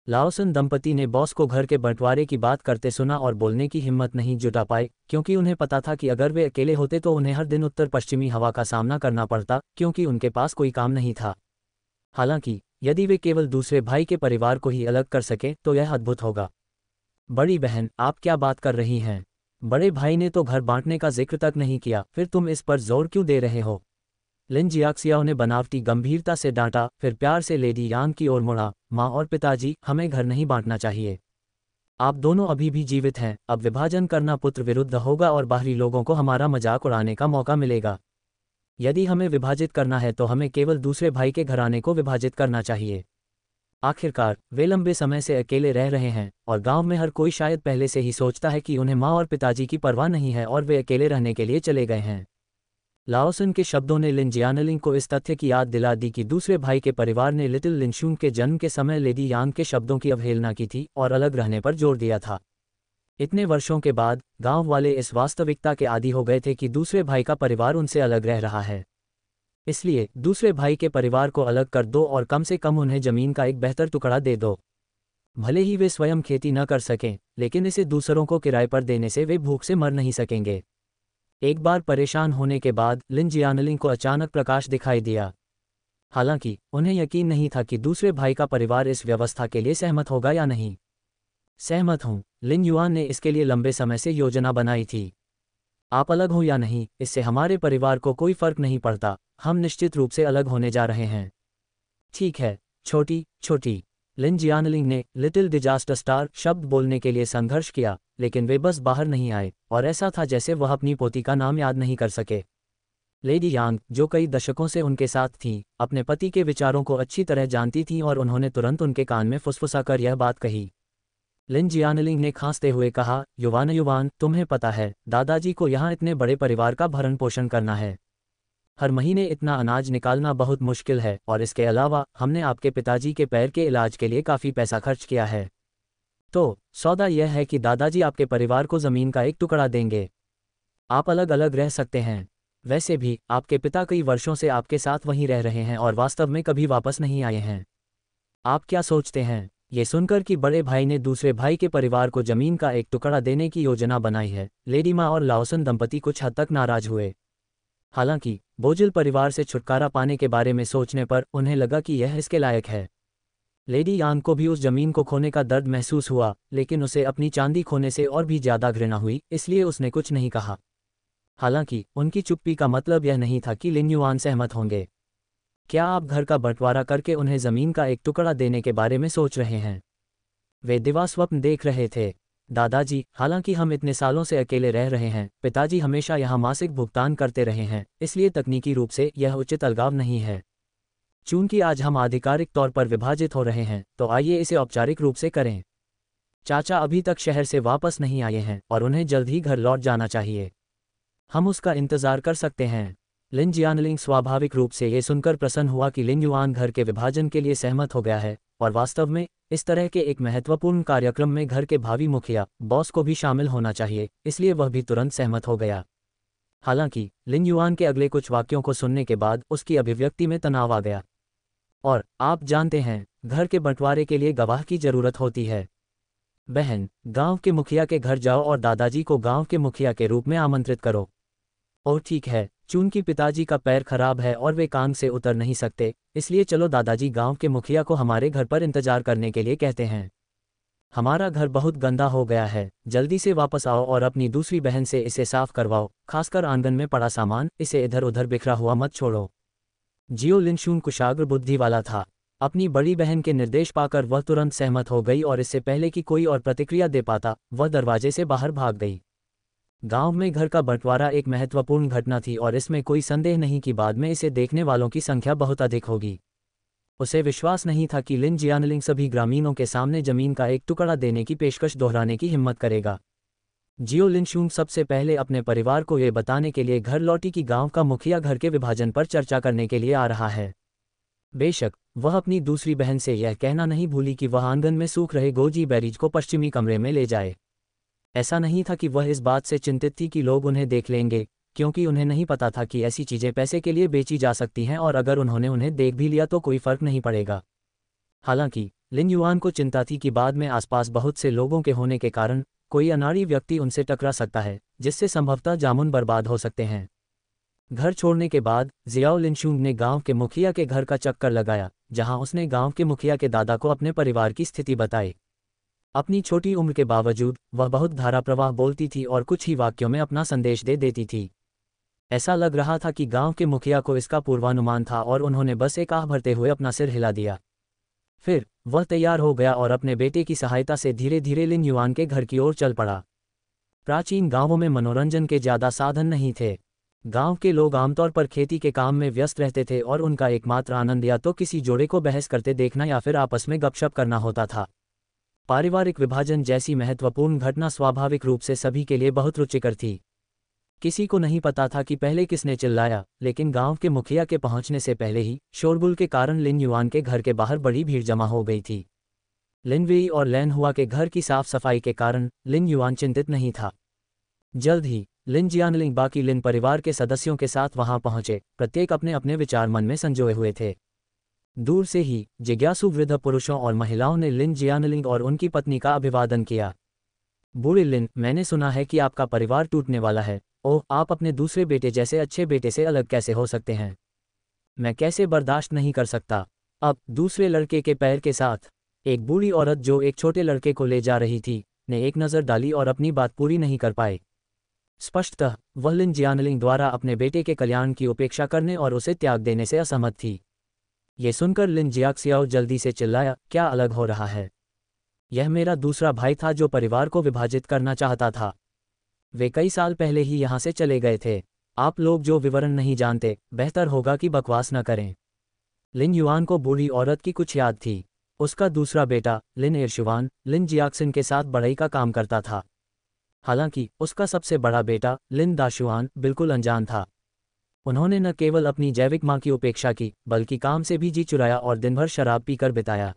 लाओसन दंपति ने बॉस को घर के बंटवारे की बात करते सुना और बोलने की हिम्मत नहीं जुटा पाए, क्योंकि उन्हें पता था कि अगर वे अकेले होते तो उन्हें हर दिन उत्तर पश्चिमी हवा का सामना करना पड़ता, क्योंकि उनके पास कोई काम नहीं था। हालांकि यदि वे केवल दूसरे भाई के परिवार को ही अलग कर सके तो यह अद्भुत होगा। बड़ी बहन, आप क्या बात कर रही हैं? बड़े भाई ने तो घर बांटने का जिक्र तक नहीं किया, फिर तुम इस पर जोर क्यों दे रहे हो? लिन जियाक्सियाओ ने बनावटी गंभीरता से डांटा, फिर प्यार से लेडी यांग की ओर मुड़ा। माँ और पिताजी, हमें घर नहीं बांटना चाहिए। आप दोनों अभी भी जीवित हैं, अब विभाजन करना पुत्र विरुद्ध होगा और बाहरी लोगों को हमारा मजाक उड़ाने का मौका मिलेगा। यदि हमें विभाजित करना है तो हमें केवल दूसरे भाई के घराने को विभाजित करना चाहिए। आखिरकार वे लंबे समय से अकेले रह रहे हैं और गांव में हर कोई शायद पहले से ही सोचता है कि उन्हें माँ और पिताजी की परवाह नहीं है और वे अकेले रहने के लिए चले गए हैं। लाओसन के शब्दों ने लिन जियानलिंग को इस तथ्य की याद दिला दी कि दूसरे भाई के परिवार ने लिटिल लिनशून के जन्म के समय लेडी यांग के शब्दों की अवहेलना की थी और अलग रहने पर जोर दिया था। इतने वर्षों के बाद गांव वाले इस वास्तविकता के आदी हो गए थे कि दूसरे भाई का परिवार उनसे अलग रह रहा है। इसलिए दूसरे भाई के परिवार को अलग कर दो और कम से कम उन्हें जमीन का एक बेहतर टुकड़ा दे दो। भले ही वे स्वयं खेती न कर सकें, लेकिन इसे दूसरों को किराए पर देने से वे भूख से मर नहीं सकेंगे। एक बार परेशान होने के बाद लिन जियानलिंग को अचानक प्रकाश दिखाई दिया। हालांकि उन्हें यकीन नहीं था कि दूसरे भाई का परिवार इस व्यवस्था के लिए सहमत होगा या नहीं। सहमत हूं, लिन युआन ने इसके लिए लंबे समय से योजना बनाई थी। आप अलग हो या नहीं, इससे हमारे परिवार को कोई फर्क नहीं पड़ता, हम निश्चित रूप से अलग होने जा रहे हैं। ठीक है, छोटी छोटी। लिन जियानलिंग ने लिटिल डिजास्टर स्टार शब्द बोलने के लिए संघर्ष किया, लेकिन वे बस बाहर नहीं आए और ऐसा था जैसे वह अपनी पोती का नाम याद नहीं कर सके। लेडी यांग, जो कई दशकों से उनके साथ थीं, अपने पति के विचारों को अच्छी तरह जानती थीं और उन्होंने तुरंत उनके कान में फुसफुसाकर यह बात कही। लिन जियानलिंग ने खांसते हुए कहा, युवान, तुम्हें पता है दादाजी को यहाँ इतने बड़े परिवार का भरण पोषण करना है। हर महीने इतना अनाज निकालना बहुत मुश्किल है और इसके अलावा हमने आपके पिताजी के पैर के इलाज के लिए काफ़ी पैसा खर्च किया है। तो सौदा यह है कि दादाजी आपके परिवार को ज़मीन का एक टुकड़ा देंगे। आप अलग अलग रह सकते हैं। वैसे भी आपके पिता कई वर्षों से आपके साथ वहीं रह रहे हैं और वास्तव में कभी वापस नहीं आए हैं। आप क्या सोचते हैं? ये सुनकर कि बड़े भाई ने दूसरे भाई के परिवार को जमीन का एक टुकड़ा देने की योजना बनाई है, लेडी माँ और लाओसन दंपति कुछ हद तक नाराज हुए। हालांकि बोझिल परिवार से छुटकारा पाने के बारे में सोचने पर उन्हें लगा कि यह इसके लायक है। लेडी यांग को भी उस जमीन को खोने का दर्द महसूस हुआ, लेकिन उसे अपनी चांदी खोने से और भी ज्यादा घृणा हुई, इसलिए उसने कुछ नहीं कहा। हालांकि उनकी चुप्पी का मतलब यह नहीं था कि लिन युआन सहमत होंगे। क्या आप घर का बंटवारा करके उन्हें जमीन का एक टुकड़ा देने के बारे में सोच रहे हैं? वे दिवास्वप्न देख रहे थे। दादाजी, हालांकि हम इतने सालों से अकेले रह रहे हैं, पिताजी हमेशा यहाँ मासिक भुगतान करते रहे हैं, इसलिए तकनीकी रूप से यह उचित अलगाव नहीं है। चूंकि आज हम आधिकारिक तौर पर विभाजित हो रहे हैं, तो आइए इसे औपचारिक रूप से करें। चाचा अभी तक शहर से वापस नहीं आए हैं और उन्हें जल्द ही घर लौट जाना चाहिए। हम उसका इंतजार कर सकते हैं। लिन जियानलिंग स्वाभाविक रूप से ये सुनकर प्रसन्न हुआ कि लिन युआन घर के विभाजन के लिए सहमत हो गया है, और वास्तव में इस तरह के एक महत्वपूर्ण कार्यक्रम में घर के भावी मुखिया बॉस को भी शामिल होना चाहिए, इसलिए वह भी तुरंत सहमत हो गया। हालांकि लिन युआन के अगले कुछ वाक्यों को सुनने के बाद उसकी अभिव्यक्ति में तनाव आ गया। और आप जानते हैं, घर के बंटवारे के लिए गवाह की जरूरत होती है। बहन, गांव के मुखिया के घर जाओ और दादाजी को गांव के मुखिया के रूप में आमंत्रित करो। और ठीक है, चूंकि पिताजी का पैर खराब है और वे काम से उतर नहीं सकते, इसलिए चलो दादाजी गांव के मुखिया को हमारे घर पर इंतजार करने के लिए कहते हैं। हमारा घर बहुत गंदा हो गया है, जल्दी से वापस आओ और अपनी दूसरी बहन से इसे साफ करवाओ, खासकर आंगन में पड़ा सामान, इसे इधर उधर बिखरा हुआ मत छोड़ो। जियो लिनशून कुशाग्र बुद्धि वाला था। अपनी बड़ी बहन के निर्देश पाकर वह तुरंत सहमत हो गई और इससे पहले कि कोई और प्रतिक्रिया दे पाता, वह दरवाजे से बाहर भाग गई। गांव में घर का बंटवारा एक महत्वपूर्ण घटना थी और इसमें कोई संदेह नहीं कि बाद में इसे देखने वालों की संख्या बहुत अधिक होगी। उसे विश्वास नहीं था कि लिन जियानलिंग सभी ग्रामीणों के सामने जमीन का एक टुकड़ा देने की पेशकश दोहराने की हिम्मत करेगा। जियो लिनशून सबसे पहले अपने परिवार को ये बताने के लिए घर लौटी कि गांव का मुखिया घर के विभाजन पर चर्चा करने के लिए आ रहा है। बेशक वह अपनी दूसरी बहन से यह कहना नहीं भूली कि वह आंगन में सूख रहे गोजी बेरीज को पश्चिमी कमरे में ले जाए। ऐसा नहीं था कि वह इस बात से चिंतित थी कि लोग उन्हें देख लेंगे, क्योंकि उन्हें नहीं पता था कि ऐसी चीज़ें पैसे के लिए बेची जा सकती हैं और अगर उन्होंने उन्हें देख भी लिया तो कोई फर्क नहीं पड़ेगा। हालांकि लिन युआन को चिंता थी कि बाद में आसपास बहुत से लोगों के होने के कारण कोई अनाड़ी व्यक्ति उनसे टकरा सकता है, जिससे संभवतः जामुन बर्बाद हो सकते हैं। घर छोड़ने के बाद जियाओ लिनशुंग ने गांव के मुखिया के घर का चक्कर लगाया, जहां उसने गांव के मुखिया के दादा को अपने परिवार की स्थिति बताई। अपनी छोटी उम्र के बावजूद वह बहुत धाराप्रवाह बोलती थी और कुछ ही वाक्यों में अपना संदेश दे देती थी। ऐसा लग रहा था कि गांव के मुखिया को इसका पूर्वानुमान था और उन्होंने बस एक आह भरते हुए अपना सिर हिला दिया। फिर वह तैयार हो गया और अपने बेटे की सहायता से धीरे धीरे लिन युआन के घर की ओर चल पड़ा। प्राचीन गांवों में मनोरंजन के ज़्यादा साधन नहीं थे। गांव के लोग आमतौर पर खेती के काम में व्यस्त रहते थे और उनका एकमात्र आनंद या तो किसी जोड़े को बहस करते देखना या फिर आपस में गपशप करना होता था। पारिवारिक विभाजन जैसी महत्वपूर्ण घटना स्वाभाविक रूप से सभी के लिए बहुत रुचिकर थी। किसी को नहीं पता था कि पहले किसने चिल्लाया, लेकिन गांव के मुखिया के पहुंचने से पहले ही शोरगुल के कारण लिन युआन के घर के बाहर बड़ी भीड़ जमा हो गई थी। लिन वेई और लैन हुआ के घर की साफ सफाई के कारण लिन युआन चिंतित नहीं था। जल्द ही लिन जियानलिंग बाकी लिन परिवार के सदस्यों के साथ वहां पहुंचे, प्रत्येक अपने अपने विचार मन में संजोए हुए थे। दूर से ही जिज्ञासु वृद्ध पुरुषों और महिलाओं ने लिन जियानलिंग और उनकी पत्नी का अभिवादन किया। बूढ़े लिन, मैंने सुना है कि आपका परिवार टूटने वाला है। ओह, आप अपने दूसरे बेटे जैसे अच्छे बेटे से अलग कैसे हो सकते हैं? मैं कैसे बर्दाश्त नहीं कर सकता। अब दूसरे लड़के के पैर के साथ एक बूढ़ी औरत जो एक छोटे लड़के को ले जा रही थी ने एक नज़र डाली और अपनी बात पूरी नहीं कर पाई। स्पष्टतः वह लिन जियानलिंग द्वारा अपने बेटे के कल्याण की उपेक्षा करने और उसे त्याग देने से असहमत थी। ये सुनकर लिन जियाक्सियाओ जल्दी से चिल्लाया, क्या अलग हो रहा है? यह मेरा दूसरा भाई था जो परिवार को विभाजित करना चाहता था। वे कई साल पहले ही यहाँ से चले गए थे। आप लोग जो विवरण नहीं जानते, बेहतर होगा कि बकवास न करें। लिन युआन को बूढ़ी औरत की कुछ याद थी। उसका दूसरा बेटा लिन एरशुआन लिन जियाक्सिन के साथ बढ़ई का काम करता था। हालांकि उसका सबसे बड़ा बेटा लिन दाशुआन बिल्कुल अनजान था। उन्होंने न केवल अपनी जैविक मां की उपेक्षा की, बल्कि काम से भी जी चुराया और दिन भर शराब पीकर बिताया।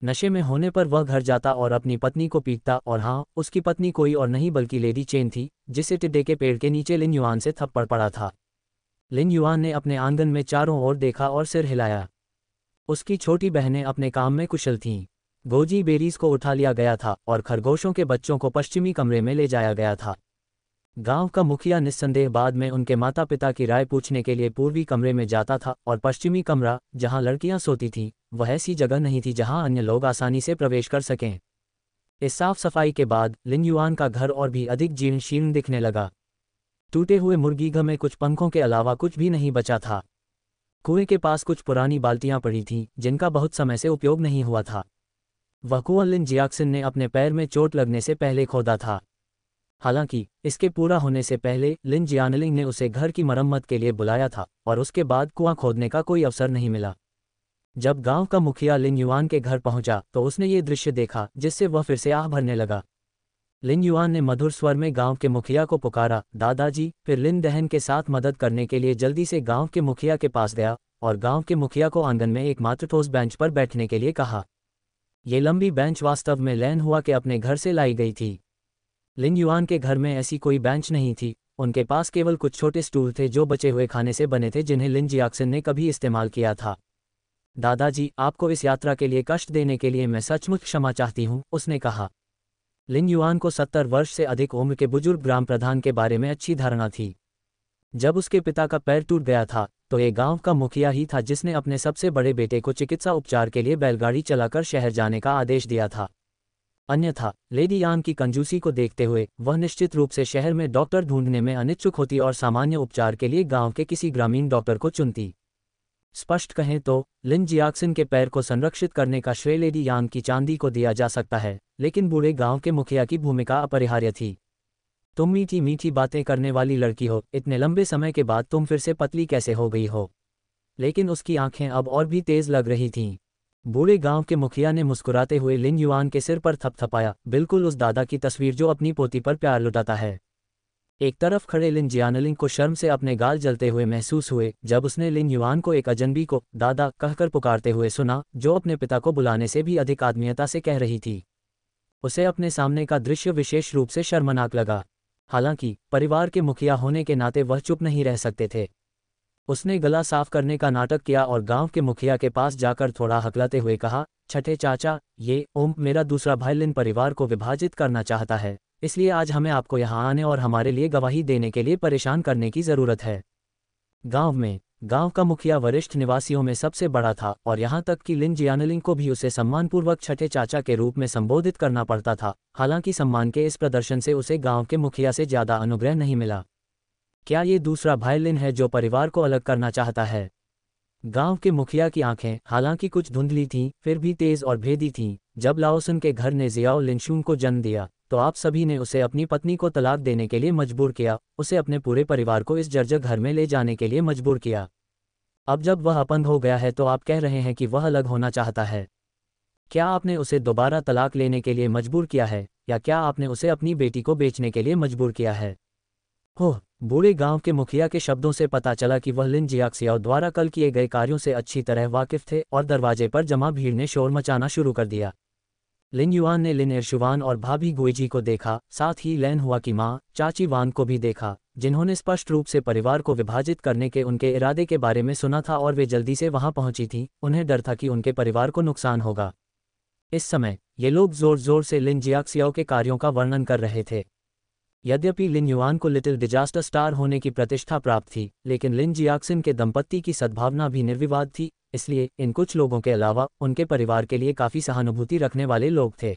नशे में होने पर वह घर जाता और अपनी पत्नी को पीटता, और हाँ, उसकी पत्नी कोई और नहीं बल्कि लेडी चेन थी, जिसे टिड्डे के पेड़ के नीचे लिन युआन से थप्पड़ पड़ा था। लिन युआन ने अपने आंगन में चारों ओर देखा और सिर हिलाया। उसकी छोटी बहनें अपने काम में कुशल थीं। गोजी बेरीज को उठा लिया गया था और खरगोशों के बच्चों को पश्चिमी कमरे में ले जाया गया था। गांव का मुखिया निस्संदेह बाद में उनके माता पिता की राय पूछने के लिए पूर्वी कमरे में जाता था, और पश्चिमी कमरा, जहां लड़कियां सोती थीं, वह ऐसी जगह नहीं थी जहां अन्य लोग आसानी से प्रवेश कर सकें। इस साफ सफाई के बाद लिन युआन का घर और भी अधिक जीर्ण शीर्ण दिखने लगा। टूटे हुए मुर्गीघर में कुछ पंखों के अलावा कुछ भी नहीं बचा था। कुएं के पास कुछ पुरानी बाल्टियां पड़ी थीं, जिनका बहुत समय से उपयोग नहीं हुआ था। वह कुआं लिन जियाक्सिन ने अपने पैर में चोट लगने से पहले खोदा था। हालांकि इसके पूरा होने से पहले लिन जियानलिंग ने उसे घर की मरम्मत के लिए बुलाया था, और उसके बाद कुआं खोदने का कोई अवसर नहीं मिला। जब गांव का मुखिया लिन युआन के घर पहुंचा तो उसने ये दृश्य देखा, जिससे वह फिर से आह भरने लगा। लिन युआन ने मधुर स्वर में गांव के मुखिया को पुकारा, दादाजी। फिर लिन दहन के साथ मदद करने के लिए जल्दी से गांव के मुखिया के पास गया और गांव के मुखिया को आंगन में एकमात्र ठोस बेंच पर बैठने के लिए कहा। ये लंबी बेंच वास्तव में लैन हुआ के अपने घर से लाई गई थी। लिन युआन के घर में ऐसी कोई बेंच नहीं थी। उनके पास केवल कुछ छोटे स्टूल थे जो बचे हुए खाने से बने थे, जिन्हें लिन जियाक्सिन ने कभी इस्तेमाल किया था। दादाजी, आपको इस यात्रा के लिए कष्ट देने के लिए मैं सचमुच क्षमा चाहती हूँ, उसने कहा। लिन युआन को 70 वर्ष से अधिक उम्र के बुजुर्ग ग्राम प्रधान के बारे में अच्छी धारणा थी। जब उसके पिता का पैर टूट गया था तो ये गांव का मुखिया ही था जिसने अपने सबसे बड़े बेटे को चिकित्सा उपचार के लिए बैलगाड़ी चलाकर शहर जाने का आदेश दिया था। अन्यथा लेडी यान की कंजूसी को देखते हुए वह निश्चित रूप से शहर में डॉक्टर ढूंढने में अनिच्छुक होती और सामान्य उपचार के लिए गांव के किसी ग्रामीण डॉक्टर को चुनती। स्पष्ट कहें तो लिन जियाक्सिन के पैर को संरक्षित करने का श्रेय लेडी यान की चांदी को दिया जा सकता है, लेकिन बूढ़े गांव के मुखिया की भूमिका अपरिहार्य थी। तुम मीठी मीठी बातें करने वाली लड़की हो, इतने लंबे समय के बाद तुम फिर से पतली कैसे हो गई हो? लेकिन उसकी आंखें अब और भी तेज लग रही थीं। बूढ़े गांव के मुखिया ने मुस्कुराते हुए लिन युआन के सिर पर थपथपाया, बिल्कुल उस दादा की तस्वीर जो अपनी पोती पर प्यार लुटाता है। एक तरफ खड़े लिन जियानलिंग को शर्म से अपने गाल जलते हुए महसूस हुए जब उसने लिन युआन को एक अजनबी को दादा कहकर पुकारते हुए सुना, जो अपने पिता को बुलाने से भी अधिक आत्मीयता से कह रही थी। उसे अपने सामने का दृश्य विशेष रूप से शर्मनाक लगा। हालांकि परिवार के मुखिया होने के नाते वह चुप नहीं रह सकते थे। उसने गला साफ करने का नाटक किया और गांव के मुखिया के पास जाकर थोड़ा हकलाते हुए कहा, छठे चाचा, ये ओम, मेरा दूसरा भाई लिन परिवार को विभाजित करना चाहता है, इसलिए आज हमें आपको यहाँ आने और हमारे लिए गवाही देने के लिए परेशान करने की ज़रूरत है। गांव का मुखिया वरिष्ठ निवासियों में सबसे बड़ा था और यहाँ तक कि लिन जियानलिंग को भी उसे सम्मानपूर्वक छठे चाचा के रूप में संबोधित करना पड़ता था। हालांकि सम्मान के इस प्रदर्शन से उसे गांव के मुखिया से ज़्यादा अनुग्रह नहीं मिला। क्या ये दूसरा भाई लिन है जो परिवार को अलग करना चाहता है? गांव के मुखिया की आंखें हालांकि कुछ धुंधली थीं, फिर भी तेज और भेदी थीं। जब लाओसन के घर ने जियाओ लिनशुंग को जन्म दिया तो आप सभी ने उसे अपनी पत्नी को तलाक देने के लिए मजबूर किया, उसे अपने पूरे परिवार को इस जर्जर घर में ले जाने के लिए मजबूर किया। अब जब वह अपंग हो गया है तो आप कह रहे हैं कि वह अलग होना चाहता है। क्या आपने उसे दोबारा तलाक लेने के लिए मजबूर किया है, या क्या आपने उसे अपनी बेटी को बेचने के लिए मजबूर किया है? हो, बूढ़े गांव के मुखिया के शब्दों से पता चला कि वह लिन जियाक्सियाओ द्वारा कल किए गए कार्यों से अच्छी तरह वाकिफ थे और दरवाजे पर जमा भीड़ ने शोर मचाना शुरू कर दिया। लिन युआन ने लिन इरशुवान और भाभी गुइजी को देखा, साथ ही लैन हुआ की माँ चाची वान को भी देखा, जिन्होंने स्पष्ट रूप से परिवार को विभाजित करने के उनके इरादे के बारे में सुना था और वे जल्दी से वहां पहुंची थीं। उन्हें डर था कि उनके परिवार को नुकसान होगा। इस समय ये लोग जोर जोर से लिन जियाक्सियाओ के कार्यों का वर्णन कर रहे थे। यद्यपि लिन युआन को लिटिल डिजास्टर स्टार होने की प्रतिष्ठा प्राप्त थी, लेकिन लिन जियाक्सिन के दंपत्ति की सद्भावना भी निर्विवाद थी, इसलिए इन कुछ लोगों के अलावा उनके परिवार के लिए काफ़ी सहानुभूति रखने वाले लोग थे।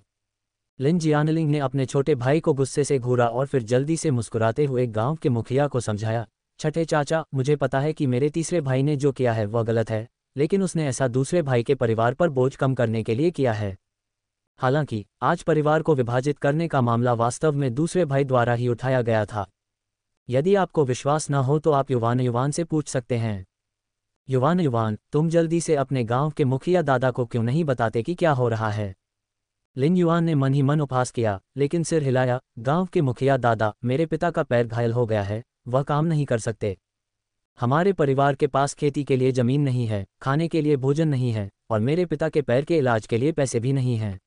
लिन जियानलिंग ने अपने छोटे भाई को गुस्से से घूरा और फिर जल्दी से मुस्कुराते हुए गांव के मुखिया को समझाया, छठे चाचा, मुझे पता है कि मेरे तीसरे भाई ने जो किया है वह गलत है, लेकिन उसने ऐसा दूसरे भाई के परिवार पर बोझ कम करने के लिए किया है। हालांकि आज परिवार को विभाजित करने का मामला वास्तव में दूसरे भाई द्वारा ही उठाया गया था। यदि आपको विश्वास न हो तो आप युवान से पूछ सकते हैं। युवान, तुम जल्दी से अपने गांव के मुखिया दादा को क्यों नहीं बताते कि क्या हो रहा है? लिन युआन ने मन ही मन उपहास किया, लेकिन सिर हिलाया। गांव के मुखिया दादा, मेरे पिता का पैर घायल हो गया है, वह काम नहीं कर सकते। हमारे परिवार के पास खेती के लिए जमीन नहीं है, खाने के लिए भोजन नहीं है, और मेरे पिता के पैर के इलाज के लिए पैसे भी नहीं हैं।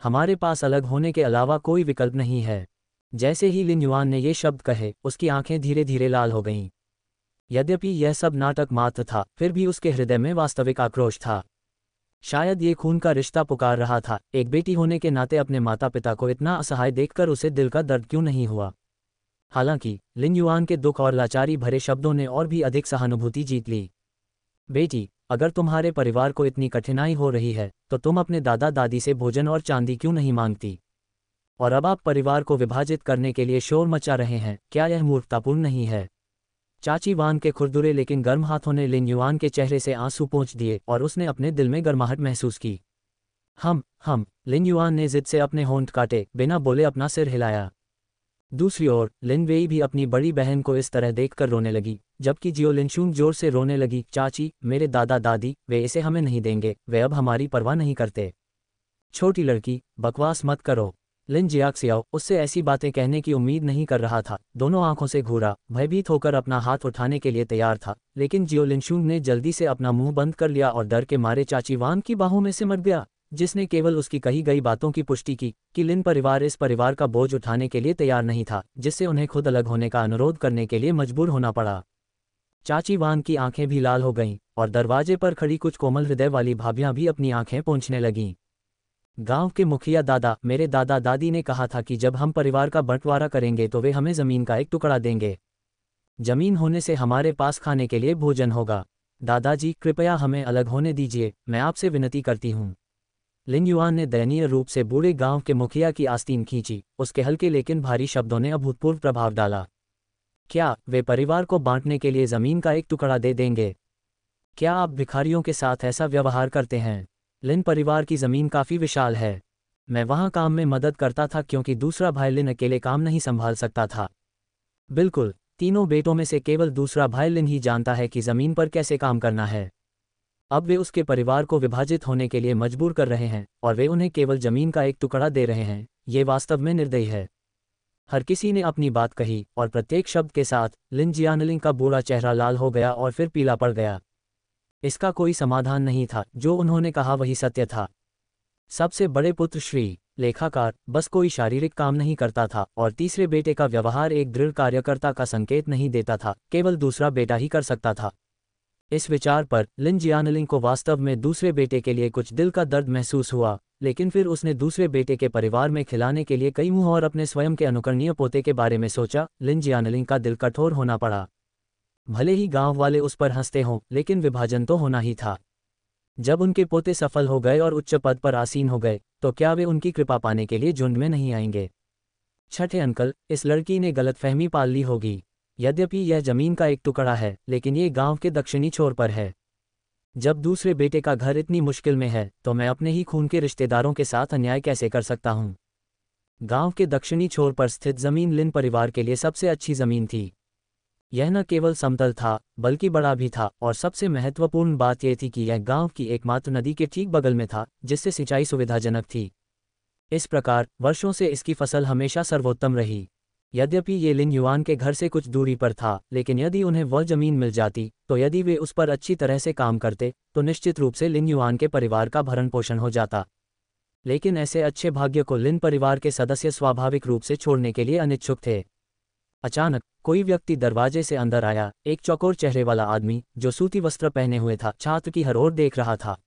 हमारे पास अलग होने के अलावा कोई विकल्प नहीं है। जैसे ही लिन युआन ने ये शब्द कहे, उसकी आंखें धीरे धीरे लाल हो गईं। यद्यपि यह सब नाटक मात्र था, फिर भी उसके हृदय में वास्तविक आक्रोश था। शायद ये खून का रिश्ता पुकार रहा था। एक बेटी होने के नाते अपने माता पिता को इतना असहाय देखकर उसे दिल का दर्द क्यों नहीं हुआ? हालांकि लिन युआन के दुख और लाचारी भरे शब्दों ने और भी अधिक सहानुभूति जीत ली। बेटी, अगर तुम्हारे परिवार को इतनी कठिनाई हो रही है तो तुम अपने दादा दादी से भोजन और चांदी क्यों नहीं मांगती? और अब आप परिवार को विभाजित करने के लिए शोर मचा रहे हैं, क्या यह मूर्खतापूर्ण नहीं है? चाची वान के खुरदुरे लेकिन गर्म हाथों ने लिन युआन के चेहरे से आंसू पोंछ दिए और उसने अपने दिल में गर्माहट महसूस की। हम लिन युआन ने जिद से अपने होंठ काटे, बिना बोले अपना सिर हिलाया। दूसरी ओर लिन वेई भी अपनी बड़ी बहन को इस तरह देखकर रोने लगी, जबकि जियो लिनशुंग जोर से रोने लगी। चाची, मेरे दादा दादी, वे इसे हमें नहीं देंगे, वे अब हमारी परवाह नहीं करते। छोटी लड़की, बकवास मत करो। लिन जियाक्सियाओ उससे ऐसी बातें कहने की उम्मीद नहीं कर रहा था। दोनों आंखों से घूरा, भयभीत होकर अपना हाथ उठाने के लिए तैयार था, लेकिन जियो लिनशुंग ने जल्दी से अपना मुंह बंद कर लिया और डर के मारे चाची वान की बाहों में सिमट गया, जिसने केवल उसकी कही गई बातों की पुष्टि की कि लिन परिवार इस परिवार का बोझ उठाने के लिए तैयार नहीं था, जिससे उन्हें खुद अलग होने का अनुरोध करने के लिए मजबूर होना पड़ा। चाची वान की आंखें भी लाल हो गईं और दरवाजे पर खड़ी कुछ कोमल हृदय वाली भाभियां भी अपनी आंखें पोंछने लगीं। गांव के मुखिया दादा, मेरे दादा दादी ने कहा था कि जब हम परिवार का बंटवारा करेंगे तो वे हमें जमीन का एक टुकड़ा देंगे। जमीन होने से हमारे पास खाने के लिए भोजन होगा। दादाजी, कृपया हमें अलग होने दीजिए, मैं आपसे विनती करती हूँ। लिन युआन ने दयनीय रूप से बूढ़े गांव के मुखिया की आस्तीन खींची। उसके हल्के लेकिन भारी शब्दों ने अभूतपूर्व प्रभाव डाला। क्या वे परिवार को बांटने के लिए जमीन का एक टुकड़ा दे देंगे? क्या आप भिखारियों के साथ ऐसा व्यवहार करते हैं? लिन परिवार की जमीन काफी विशाल है। मैं वहां काम में मदद करता था क्योंकि दूसरा भाई लिन अकेले काम नहीं संभाल सकता था। बिल्कुल, तीनों बेटों में से केवल दूसरा भाई लिन ही जानता है कि जमीन पर कैसे काम करना है। अब वे उसके परिवार को विभाजित होने के लिए मजबूर कर रहे हैं और वे उन्हें केवल जमीन का एक टुकड़ा दे रहे हैं। ये वास्तव में निर्दयी है। हर किसी ने अपनी बात कही और प्रत्येक शब्द के साथ लिन जियानलिंग का बूढ़ा चेहरा लाल हो गया और फिर पीला पड़ गया। इसका कोई समाधान नहीं था, जो उन्होंने कहा वही सत्य था। सबसे बड़े पुत्र श्री लेखाकार बस कोई शारीरिक काम नहीं करता था और तीसरे बेटे का व्यवहार एक दृढ़ कार्यकर्ता का संकेत नहीं देता था, केवल दूसरा बेटा ही कर सकता था। इस विचार पर लिन जियानलिंग को वास्तव में दूसरे बेटे के लिए कुछ दिल का दर्द महसूस हुआ, लेकिन फिर उसने दूसरे बेटे के परिवार में खिलाने के लिए कई मुंह और अपने स्वयं के अनुकरणीय पोते के बारे में सोचा। लिन जियानलिंग का दिल कठोर होना पड़ा। भले ही गांव वाले उस पर हंसते हों, लेकिन विभाजन तो होना ही था। जब उनके पोते सफल हो गए और उच्च पद पर आसीन हो गए, तो क्या वे उनकी कृपा पाने के लिए झुंड में नहीं आएंगे? छठे अंकल, इस लड़की ने गलतफहमी पाल ली होगी। यद्यपि यह जमीन का एक टुकड़ा है, लेकिन ये गांव के दक्षिणी छोर पर है। जब दूसरे बेटे का घर इतनी मुश्किल में है, तो मैं अपने ही खून के रिश्तेदारों के साथ अन्याय कैसे कर सकता हूँ? गांव के दक्षिणी छोर पर स्थित जमीन लिन परिवार के लिए सबसे अच्छी जमीन थी। यह न केवल समतल था, बल्कि बड़ा भी था, और सबसे महत्वपूर्ण बात यह थी कि यह गांव की एकमात्र नदी के ठीक बगल में था, जिससे सिंचाई सुविधाजनक थी। इस प्रकार वर्षों से इसकी फसल हमेशा सर्वोत्तम रही। यद्यपि ये लिन युआन के घर से कुछ दूरी पर था, लेकिन यदि उन्हें वह जमीन मिल जाती, तो यदि वे उस पर अच्छी तरह से काम करते, तो निश्चित रूप से लिन युआन के परिवार का भरण पोषण हो जाता। लेकिन ऐसे अच्छे भाग्य को लिन परिवार के सदस्य स्वाभाविक रूप से छोड़ने के लिए अनिच्छुक थे। अचानक कोई व्यक्ति दरवाजे से अंदर आया, एक चौकोर चेहरे वाला आदमी जो सूती वस्त्र पहने हुए था, छात्र की हर ओर देख रहा था।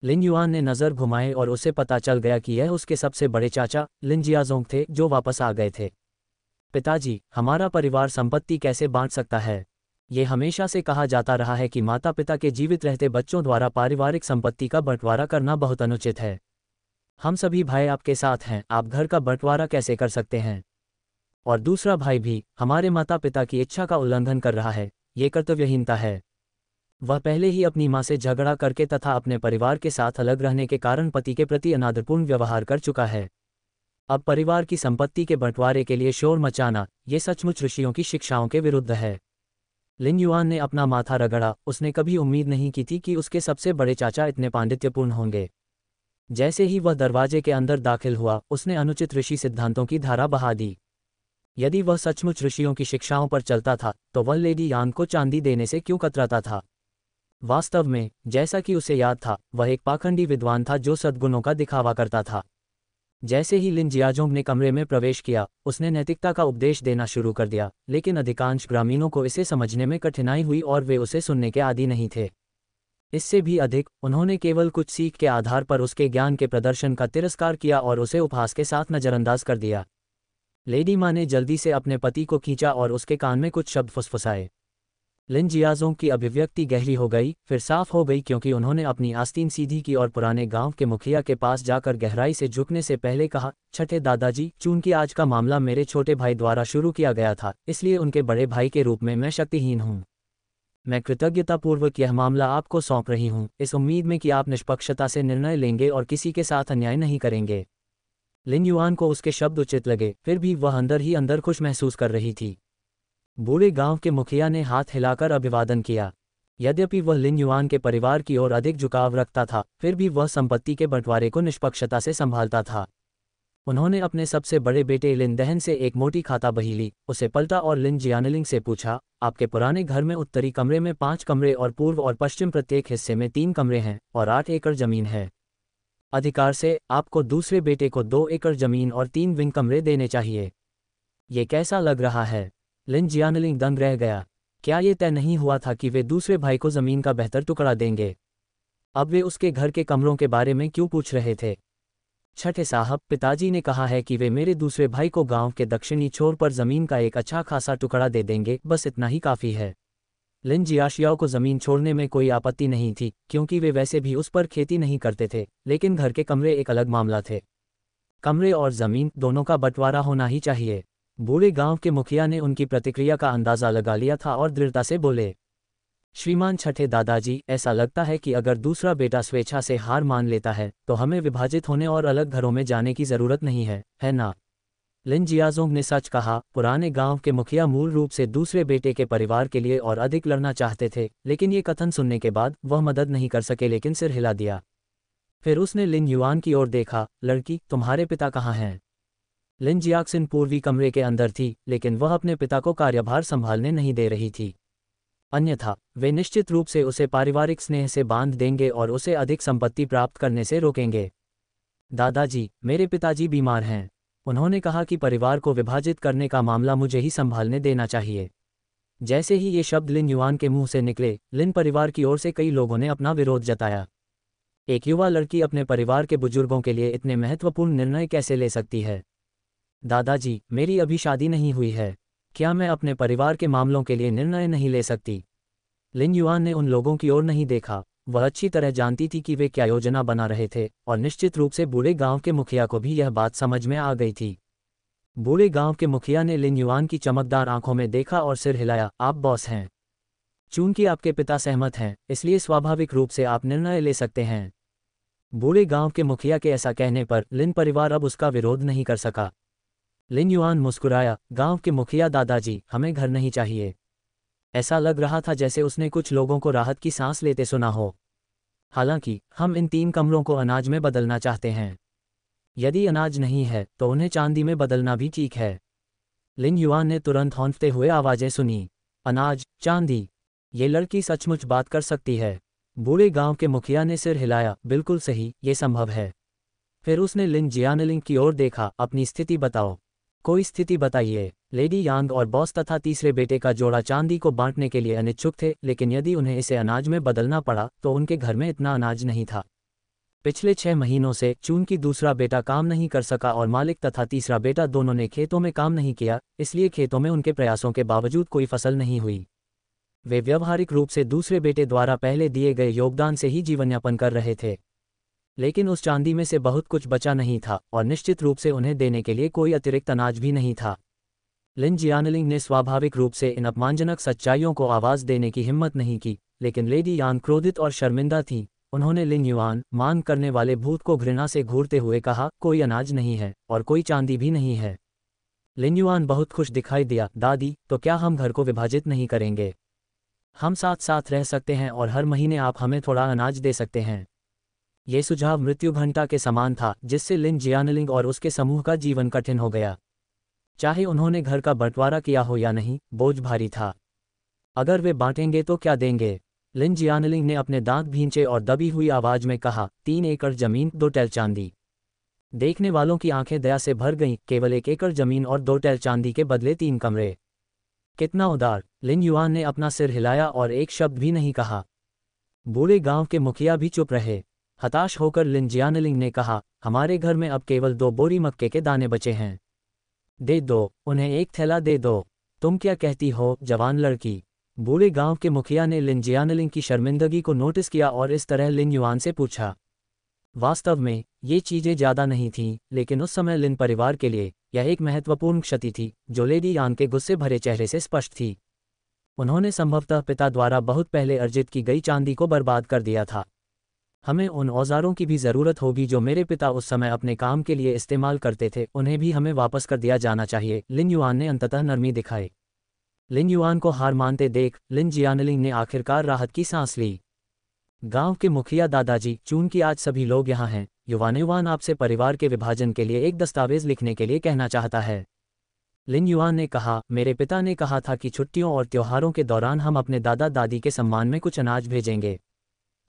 लिन युआन ने नज़र घुमाए और उसे पता चल गया कि यह उसके सबसे बड़े चाचा लिन जियाजोंग थे, जो वापस आ गए थे। पिताजी, हमारा परिवार संपत्ति कैसे बांट सकता है? ये हमेशा से कहा जाता रहा है कि माता पिता के जीवित रहते बच्चों द्वारा पारिवारिक संपत्ति का बंटवारा करना बहुत अनुचित है। हम सभी भाई आपके साथ हैं, आप घर का बंटवारा कैसे कर सकते हैं? और दूसरा भाई भी हमारे माता पिता की इच्छा का उल्लंघन कर रहा है। ये कर्तव्यहीनता है। वह पहले ही अपनी मां से झगड़ा करके तथा अपने परिवार के साथ अलग रहने के कारण पति के प्रति अनादरपूर्ण व्यवहार कर चुका है। अब परिवार की संपत्ति के बंटवारे के लिए शोर मचाना, ये सचमुच ऋषियों की शिक्षाओं के विरुद्ध है। लिन युआन ने अपना माथा रगड़ा। उसने कभी उम्मीद नहीं की थी कि उसके सबसे बड़े चाचा इतने पांडित्यपूर्ण होंगे। जैसे ही वह दरवाजे के अंदर दाखिल हुआ, उसने अनुचित ऋषि सिद्धांतों की धारा बहा दी। यदि वह सचमुच ऋषियों की शिक्षाओं पर चलता था, तो वह लेडी यान को चांदी देने से क्यों कतराता था? वास्तव में, जैसा कि उसे याद था, वह एक पाखंडी विद्वान था जो सद्गुणों का दिखावा करता था। जैसे ही लिन जियाजोंग ने कमरे में प्रवेश किया, उसने नैतिकता का उपदेश देना शुरू कर दिया, लेकिन अधिकांश ग्रामीणों को इसे समझने में कठिनाई हुई और वे उसे सुनने के आदी नहीं थे। इससे भी अधिक, उन्होंने केवल कुछ सीख के आधार पर उसके ज्ञान के प्रदर्शन का तिरस्कार किया और उसे उपहास के साथ नजरअंदाज कर दिया। लेडी माँ ने जल्दी से अपने पति को खींचा और उसके कान में कुछ शब्द फुसफुसाए। लिन जियाजोंग की अभिव्यक्ति गहरी हो गई, फिर साफ हो गई, क्योंकि उन्होंने अपनी आस्तीन सीधी की और पुराने गांव के मुखिया के पास जाकर गहराई से झुकने से पहले कहा, छठे दादाजी, चूंकि आज का मामला मेरे छोटे भाई द्वारा शुरू किया गया था, इसलिए उनके बड़े भाई के रूप में मैं शक्तिहीन हूँ। मैं कृतज्ञतापूर्वक यह मामला आपको सौंप रही हूँ, इस उम्मीद में कि आप निष्पक्षता से निर्णय लेंगे और किसी के साथ अन्याय नहीं करेंगे। लिन युआन को उसके शब्द उचित लगे, फिर भी वह अंदर ही अंदर खुश महसूस कर रही थी। बूढ़े गांव के मुखिया ने हाथ हिलाकर अभिवादन किया। यद्यपि वह लिन युआन के परिवार की ओर अधिक झुकाव रखता था, फिर भी वह संपत्ति के बंटवारे को निष्पक्षता से संभालता था। उन्होंने अपने सबसे बड़े बेटे लिन दहन से एक मोटी खाता बही ली, उसे पलटा और लिन जियानलिंग से पूछा, आपके पुराने घर में उत्तरी कमरे में 5 कमरे और पूर्व और पश्चिम प्रत्येक हिस्से में 3 कमरे हैं और 8 एकड़ जमीन है। अधिकार से आपको दूसरे बेटे को 2 एकड़ जमीन और 3 विंग कमरे देने चाहिए। ये कैसा लग रहा है? लिन जियानलिंग दंग रह गया। क्या ये तय नहीं हुआ था कि वे दूसरे भाई को जमीन का बेहतर टुकड़ा देंगे? अब वे उसके घर के कमरों के बारे में क्यों पूछ रहे थे? छठे साहब, पिताजी ने कहा है कि वे मेरे दूसरे भाई को गांव के दक्षिणी छोर पर जमीन का एक अच्छा खासा टुकड़ा दे देंगे, बस इतना ही काफ़ी है। लिन जियाशियाओ को जमीन छोड़ने में कोई आपत्ति नहीं थी, क्योंकि वे वैसे भी उस पर खेती नहीं करते थे, लेकिन घर के कमरे एक अलग मामला थे। कमरे और जमीन दोनों का बंटवारा होना ही चाहिए। बूढ़े गांव के मुखिया ने उनकी प्रतिक्रिया का अंदाजा लगा लिया था और दृढ़ता से बोले, श्रीमान छठे दादाजी, ऐसा लगता है कि अगर दूसरा बेटा स्वेच्छा से हार मान लेता है, तो हमें विभाजित होने और अलग घरों में जाने की जरूरत नहीं है ना? लिन जियाजोंग ने सच कहा। पुराने गांव के मुखिया मूल रूप से दूसरे बेटे के परिवार के लिए और अधिक लड़ना चाहते थे, लेकिन ये कथन सुनने के बाद वह मदद नहीं कर सके, लेकिन सिर हिला दिया। फिर उसने लिन युआन की ओर देखा, लड़की, तुम्हारे पिता कहाँ हैं? लिन जियाक्सिन पूर्वी कमरे के अंदर थी, लेकिन वह अपने पिता को कार्यभार संभालने नहीं दे रही थी। अन्यथा वे निश्चित रूप से उसे पारिवारिक स्नेह से बांध देंगे और उसे अधिक संपत्ति प्राप्त करने से रोकेंगे। दादाजी, मेरे पिताजी बीमार हैं। उन्होंने कहा कि परिवार को विभाजित करने का मामला मुझे ही संभालने देना चाहिए। जैसे ही ये शब्द लिन युआन के मुंह से निकले, लिन परिवार की ओर से कई लोगों ने अपना विरोध जताया। एक युवा लड़की अपने परिवार के बुजुर्गों के लिए इतने महत्वपूर्ण निर्णय कैसे ले सकती है? दादाजी, मेरी अभी शादी नहीं हुई है। क्या मैं अपने परिवार के मामलों के लिए निर्णय नहीं ले सकती? लिन युआन ने उन लोगों की ओर नहीं देखा। वह अच्छी तरह जानती थी कि वे क्या योजना बना रहे थे, और निश्चित रूप से बूढ़े गांव के मुखिया को भी यह बात समझ में आ गई थी। बूढ़े गांव के मुखिया ने लिन युआन की चमकदार आंखों में देखा और सिर हिलाया। आप बॉस हैं। चूंकि आपके पिता सहमत हैं, इसलिए स्वाभाविक रूप से आप निर्णय ले सकते हैं। बूढ़े गांव के मुखिया के ऐसा कहने पर लिन परिवार अब उसका विरोध नहीं कर सका। लिन युआन मुस्कुराया। गांव के मुखिया दादाजी, हमें घर नहीं चाहिए। ऐसा लग रहा था जैसे उसने कुछ लोगों को राहत की सांस लेते सुना हो। हालांकि हम इन 3 कमरों को अनाज में बदलना चाहते हैं। यदि अनाज नहीं है तो उन्हें चांदी में बदलना भी ठीक है। लिन युआन ने तुरंत हौंफते हुए आवाजें सुनी। अनाज, चांदी, ये लड़की सचमुच बात कर सकती है। बूढ़े गांव के मुखिया ने सिर हिलाया। बिल्कुल सही, ये संभव है। फिर उसने लिन जियानलिंग की ओर देखा। अपनी स्थिति बताओ। कोई स्थिति बताइए। लेडी यांग और बॉस तथा तीसरे बेटे का जोड़ा चांदी को बांटने के लिए अनिच्छुक थे, लेकिन यदि उन्हें इसे अनाज में बदलना पड़ा तो उनके घर में इतना अनाज नहीं था। पिछले 6 महीनों से चूंकि दूसरा बेटा काम नहीं कर सका और मालिक तथा तीसरा बेटा दोनों ने खेतों में काम नहीं किया, इसलिए खेतों में उनके प्रयासों के बावजूद कोई फसल नहीं हुई। वे व्यवहारिक रूप से दूसरे बेटे द्वारा पहले दिए गए योगदान से ही जीवनयापन कर रहे थे। लेकिन उस चांदी में से बहुत कुछ बचा नहीं था, और निश्चित रूप से उन्हें देने के लिए कोई अतिरिक्त अनाज भी नहीं था। लिन जियानलिंग ने स्वाभाविक रूप से इन अपमानजनक सच्चाइयों को आवाज़ देने की हिम्मत नहीं की, लेकिन लेडी यांग क्रोधित और शर्मिंदा थी। उन्होंने लिन युआन, मान करने वाले भूत को घृणा से घूरते हुए कहा, कोई अनाज नहीं है और कोई चांदी भी नहीं है। लिन युआन बहुत खुश दिखाई दिया। दादी, तो क्या हम घर को विभाजित नहीं करेंगे? हम साथ साथ रह सकते हैं और हर महीने आप हमें थोड़ा अनाज दे सकते हैं। ये सुझाव मृत्यु घंटा के समान था, जिससे लिन जियानलिंग और उसके समूह का जीवन कठिन हो गया। चाहे उन्होंने घर का बंटवारा किया हो या नहीं, बोझ भारी था। अगर वे बांटेंगे तो क्या देंगे? लिन जियानलिंग ने अपने दांत भींचे और दबी हुई आवाज में कहा, 3 एकड़ जमीन, 2 टैल चांदी। देखने वालों की आंखें दया से भर गईं। केवल 1 एकड़ जमीन और 2 टैल चांदी के बदले 3 कमरे। कितना उदार! लिन युआन ने अपना सिर हिलाया और एक शब्द भी नहीं कहा। बूढ़े गांव के मुखिया भी चुप रहे। हताश होकर लिन जियानलिंग ने कहा, हमारे घर में अब केवल 2 बोरी मक्के के दाने बचे हैं। दे दो, उन्हें 1 थैला दे दो। तुम क्या कहती हो, जवान लड़की? बूढ़े गांव के मुखिया ने लिन जियानलिंग की शर्मिंदगी को नोटिस किया और इस तरह लिन युआन से पूछा। वास्तव में ये चीजें ज्यादा नहीं थीं, लेकिन उस समय लिन परिवार के लिए यह एक महत्वपूर्ण क्षति थी, जो लेडी यांग के गुस्से भरे चेहरे से स्पष्ट थी। उन्होंने संभवतः पिता द्वारा बहुत पहले अर्जित की गई चांदी को बर्बाद कर दिया था। हमें उन औजारों की भी ज़रूरत होगी जो मेरे पिता उस समय अपने काम के लिए इस्तेमाल करते थे, उन्हें भी हमें वापस कर दिया जाना चाहिए। लिन युआन ने अंततः नरमी दिखाई। लिन युआन को हार मानते देख लिन जियानलिंग ने आखिरकार राहत की सांस ली। गांव के मुखिया दादाजी, चूंकि आज सभी लोग यहाँ हैं, युवान आपसे परिवार के विभाजन के लिए एक दस्तावेज लिखने के लिए कहना चाहता है। लिन युआन ने कहा, मेरे पिता ने कहा था कि छुट्टियों और त्योहारों के दौरान हम अपने दादा दादी के सम्मान में कुछ अनाज भेजेंगे।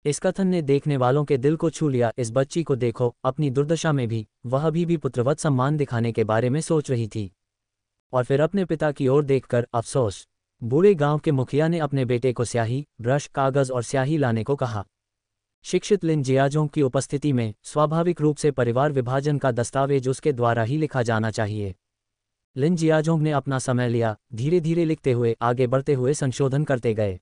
इस कथन ने देखने वालों के दिल को छू लिया। इस बच्ची को देखो, अपनी दुर्दशा में भी वह अभी भी पुत्रवत सम्मान दिखाने के बारे में सोच रही थी। और फिर अपने पिता की ओर देखकर अफसोस। बूढ़े गांव के मुखिया ने अपने बेटे को स्याही, ब्रश, कागज और स्याही लाने को कहा। शिक्षित लिन जियाजोंग की उपस्थिति में स्वाभाविक रूप से परिवार विभाजन का दस्तावेज उसके द्वारा ही लिखा जाना चाहिए। लिन जियाजोंग ने अपना समय लिया, धीरे धीरे लिखते हुए, आगे बढ़ते हुए संशोधन करते गए।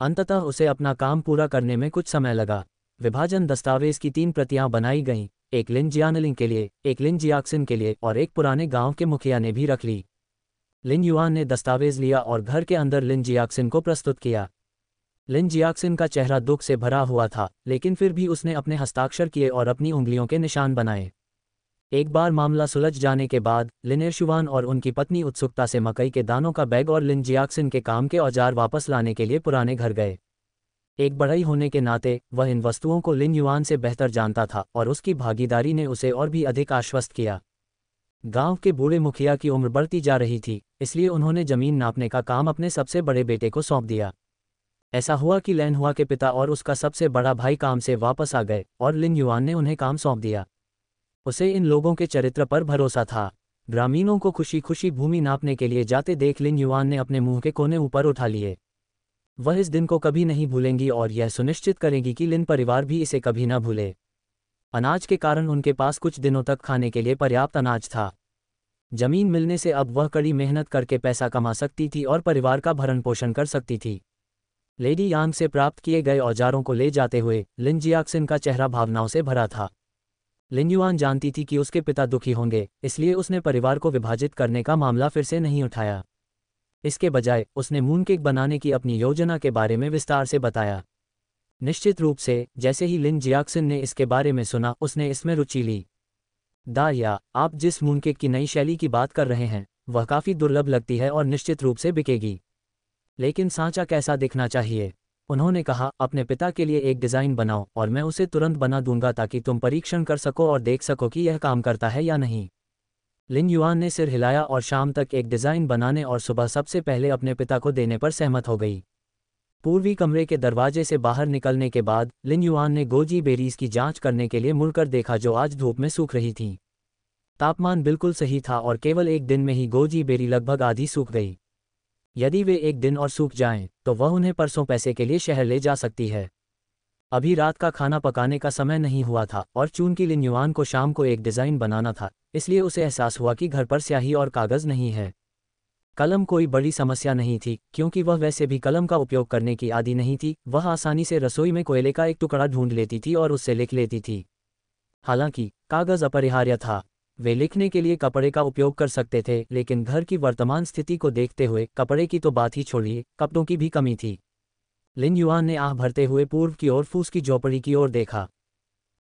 अंततः उसे अपना काम पूरा करने में कुछ समय लगा। विभाजन दस्तावेज की 3 प्रतियां बनाई गईं, एक लिन जियानलिंग के लिए, एक लिन जियाक्सिन के लिए और एक पुराने गांव के मुखिया ने भी रख ली। लिन युआन ने दस्तावेज लिया और घर के अंदर लिन जियाक्सिन को प्रस्तुत किया। लिन जियाक्सिन का चेहरा दुख से भरा हुआ था, लेकिन फिर भी उसने अपने हस्ताक्षर किए और अपनी उंगलियों के निशान बनाए। एक बार मामला सुलझ जाने के बाद लिन इरशुआन और उनकी पत्नी उत्सुकता से मकई के दानों का बैग और लिन जियाक्सिन के काम के औजार वापस लाने के लिए पुराने घर गए। एक बढ़ई होने के नाते वह इन वस्तुओं को लिन युआन से बेहतर जानता था और उसकी भागीदारी ने उसे और भी अधिक आश्वस्त किया। गांव के बूढ़े मुखिया की उम्र बढ़ती जा रही थी, इसलिए उन्होंने जमीन नापने का काम अपने सबसे बड़े बेटे को सौंप दिया। ऐसा हुआ कि लैन हुआ के पिता और उसका सबसे बड़ा भाई काम से वापस आ गए और लिन युआन ने उन्हें काम सौंप दिया। उसे इन लोगों के चरित्र पर भरोसा था। ग्रामीणों को खुशी खुशी भूमि नापने के लिए जाते देख लिन युआन ने अपने मुंह के कोने ऊपर उठा लिए। वह इस दिन को कभी नहीं भूलेंगी और यह सुनिश्चित करेंगी कि लिन परिवार भी इसे कभी न भूले। अनाज के कारण उनके पास कुछ दिनों तक खाने के लिए पर्याप्त अनाज था। जमीन मिलने से अब वह कड़ी मेहनत करके पैसा कमा सकती थी और परिवार का भरण पोषण कर सकती थी। लेडी यांग से प्राप्त किए गए औजारों को ले जाते हुए लिन जियाक्सिन का चेहरा भावनाओं से भरा था। लिन युआन जानती थी कि उसके पिता दुखी होंगे, इसलिए उसने परिवार को विभाजित करने का मामला फिर से नहीं उठाया। इसके बजाय उसने मूनकेक बनाने की अपनी योजना के बारे में विस्तार से बताया। निश्चित रूप से जैसे ही लिन जियाक्सिन ने इसके बारे में सुना, उसने इसमें रुचि ली। दाया, आप जिस मूनकेक की नई शैली की बात कर रहे हैं वह काफ़ी दुर्लभ लगती है और निश्चित रूप से बिकेगी। लेकिन सांचा कैसा दिखना चाहिए? उन्होंने कहा, अपने पिता के लिए एक डिज़ाइन बनाओ और मैं उसे तुरंत बना दूंगा ताकि तुम परीक्षण कर सको और देख सको कि यह काम करता है या नहीं। लिन युआन ने सिर हिलाया और शाम तक एक डिज़ाइन बनाने और सुबह सबसे पहले अपने पिता को देने पर सहमत हो गई। पूर्वी कमरे के दरवाजे से बाहर निकलने के बाद लिन युआन ने गोजी बेरीज की जांच करने के लिए मुड़कर देखा जो आज धूप में सूख रही थीं। तापमान बिल्कुल सही था और केवल एक दिन में ही गोजी बेरी लगभग आधी सूख गई। यदि वे एक दिन और सूख जाएं, तो वह उन्हें परसों पैसे के लिए शहर ले जा सकती है। अभी रात का खाना पकाने का समय नहीं हुआ था और चूंकि लिन युआन को शाम को एक डिज़ाइन बनाना था, इसलिए उसे एहसास हुआ कि घर पर स्याही और कागज़ नहीं है। कलम कोई बड़ी समस्या नहीं थी क्योंकि वह वैसे भी कलम का उपयोग करने की आदी नहीं थी। वह आसानी से रसोई में कोयले का एक टुकड़ा ढूंढ लेती थी और उससे लिख लेती थी। हालांकि कागज़ अपरिहार्य था। वे लिखने के लिए कपड़े का उपयोग कर सकते थे, लेकिन घर की वर्तमान स्थिति को देखते हुए कपड़े की तो बात ही छोड़िए, कपड़ों की भी कमी थी। लिन युआन ने आह भरते हुए पूर्व की ओर फूस की झोपड़ी की ओर देखा।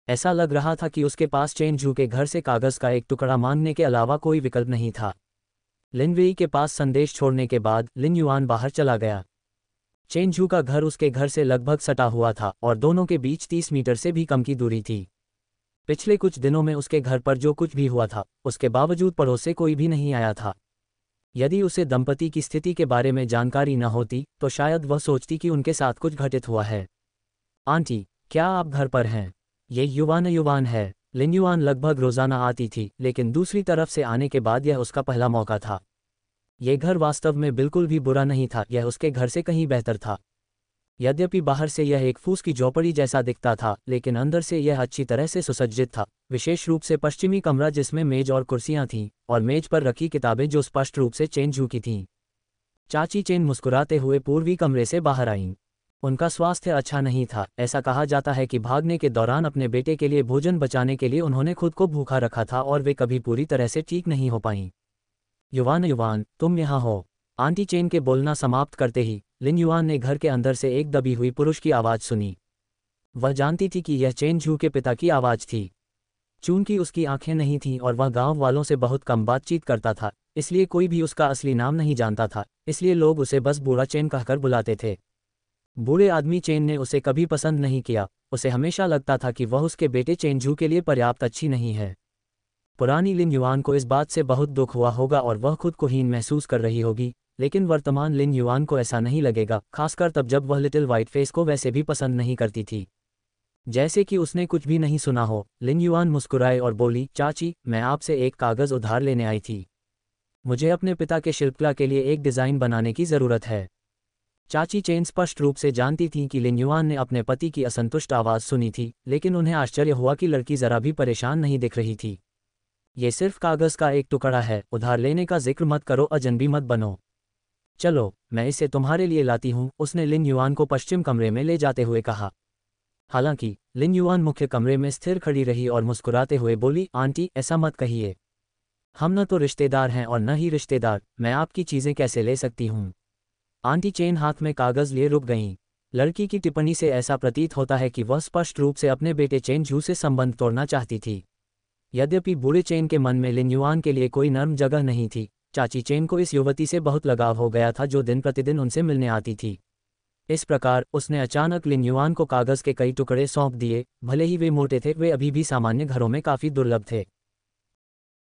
ऐसा लग रहा था कि उसके पास चेन झू के घर से कागज़ का एक टुकड़ा मांगने के अलावा कोई विकल्प नहीं था। लिन वेई के पास संदेश छोड़ने के बाद लिन युआन बाहर चला गया। चेन झू का घर उसके घर से लगभग सटा हुआ था और दोनों के बीच 30 मीटर से भी कम की दूरी थी। पिछले कुछ दिनों में उसके घर पर जो कुछ भी हुआ था, उसके बावजूद पड़ोस से कोई भी नहीं आया था। यदि उसे दंपति की स्थिति के बारे में जानकारी न होती तो शायद वह सोचती कि उनके साथ कुछ घटित हुआ है। आंटी, क्या आप घर पर हैं? ये युवान है। लिन युआन लगभग रोज़ाना आती थी, लेकिन दूसरी तरफ से आने के बाद यह उसका पहला मौका था। ये घर वास्तव में बिल्कुल भी बुरा नहीं था, यह उसके घर से कहीं बेहतर था। यद्यपि बाहर से यह एक फूस की झोपड़ी जैसा दिखता था, लेकिन अंदर से यह अच्छी तरह से सुसज्जित था, विशेष रूप से पश्चिमी कमरा जिसमें मेज और कुर्सियां थीं और मेज पर रखी किताबें जो स्पष्ट रूप से चेन झू की थीं। चाची चेन मुस्कुराते हुए पूर्वी कमरे से बाहर आईं। उनका स्वास्थ्य अच्छा नहीं था। ऐसा कहा जाता है कि भागने के दौरान अपने बेटे के लिए भोजन बचाने के लिए उन्होंने खुद को भूखा रखा था और वे कभी पूरी तरह से ठीक नहीं हो पाईं। युवान, तुम यहाँ हो। आंटी चेन के बोलना समाप्त करते ही लिन युआन ने घर के अंदर से एक दबी हुई पुरुष की आवाज़ सुनी। वह जानती थी कि यह चेन झू के पिता की आवाज़ थी। चूंकि उसकी आंखें नहीं थीं और वह गांव वालों से बहुत कम बातचीत करता था, इसलिए कोई भी उसका असली नाम नहीं जानता था, इसलिए लोग उसे बस बूढ़ा चेन कहकर बुलाते थे। बूढ़े आदमी चेन ने उसे कभी पसंद नहीं किया। उसे हमेशा लगता था कि वह उसके बेटे चेन झू के लिए पर्याप्त अच्छी नहीं है। पुरानी लिन युआन को इस बात से बहुत दुख हुआ होगा और वह खुद को हीन महसूस कर रही होगी, लेकिन वर्तमान लिन युआन को ऐसा नहीं लगेगा, खासकर तब जब वह लिटिल वाइट फेस को वैसे भी पसंद नहीं करती थी। जैसे कि उसने कुछ भी नहीं सुना हो, लिन युआन मुस्कुराए और बोली, चाची, मैं आपसे एक कागज़ उधार लेने आई थी। मुझे अपने पिता के शिल्पकला के लिए एक डिज़ाइन बनाने की ज़रूरत है। चाची चेन स्पष्ट रूप से जानती थीं कि लिन युआन ने अपने पति की असंतुष्ट आवाज़ सुनी थी, लेकिन उन्हें आश्चर्य हुआ कि लड़की ज़रा भी परेशान नहीं दिख रही थी। ये सिर्फ कागज़ का एक टुकड़ा है, उधार लेने का जिक्र मत करो, अजनबी मत बनो। चलो, मैं इसे तुम्हारे लिए लाती हूँ, उसने लिन युआन को पश्चिम कमरे में ले जाते हुए कहा। हालांकि लिन युआन मुख्य कमरे में स्थिर खड़ी रही और मुस्कुराते हुए बोली, आंटी, ऐसा मत कहिए। हम न तो रिश्तेदार हैं और न ही रिश्तेदार, मैं आपकी चीज़ें कैसे ले सकती हूँ। आंटी चेन हाथ में कागज़ लिए रुक गईं। लड़की की टिप्पणी से ऐसा प्रतीत होता है कि वह स्पष्ट रूप से अपने बेटे चेन झू से संबंध तोड़ना चाहती थी। यद्यपि बूढ़े चेन के मन में लिन युआन के लिए कोई नर्म जगह नहीं थी, चाची चेन को इस युवती से बहुत लगाव हो गया था जो दिन प्रतिदिन उनसे मिलने आती थी। इस प्रकार उसने अचानक लिन युआन को कागज़ के कई टुकड़े सौंप दिए। भले ही वे मोटे थे, वे अभी भी सामान्य घरों में काफ़ी दुर्लभ थे।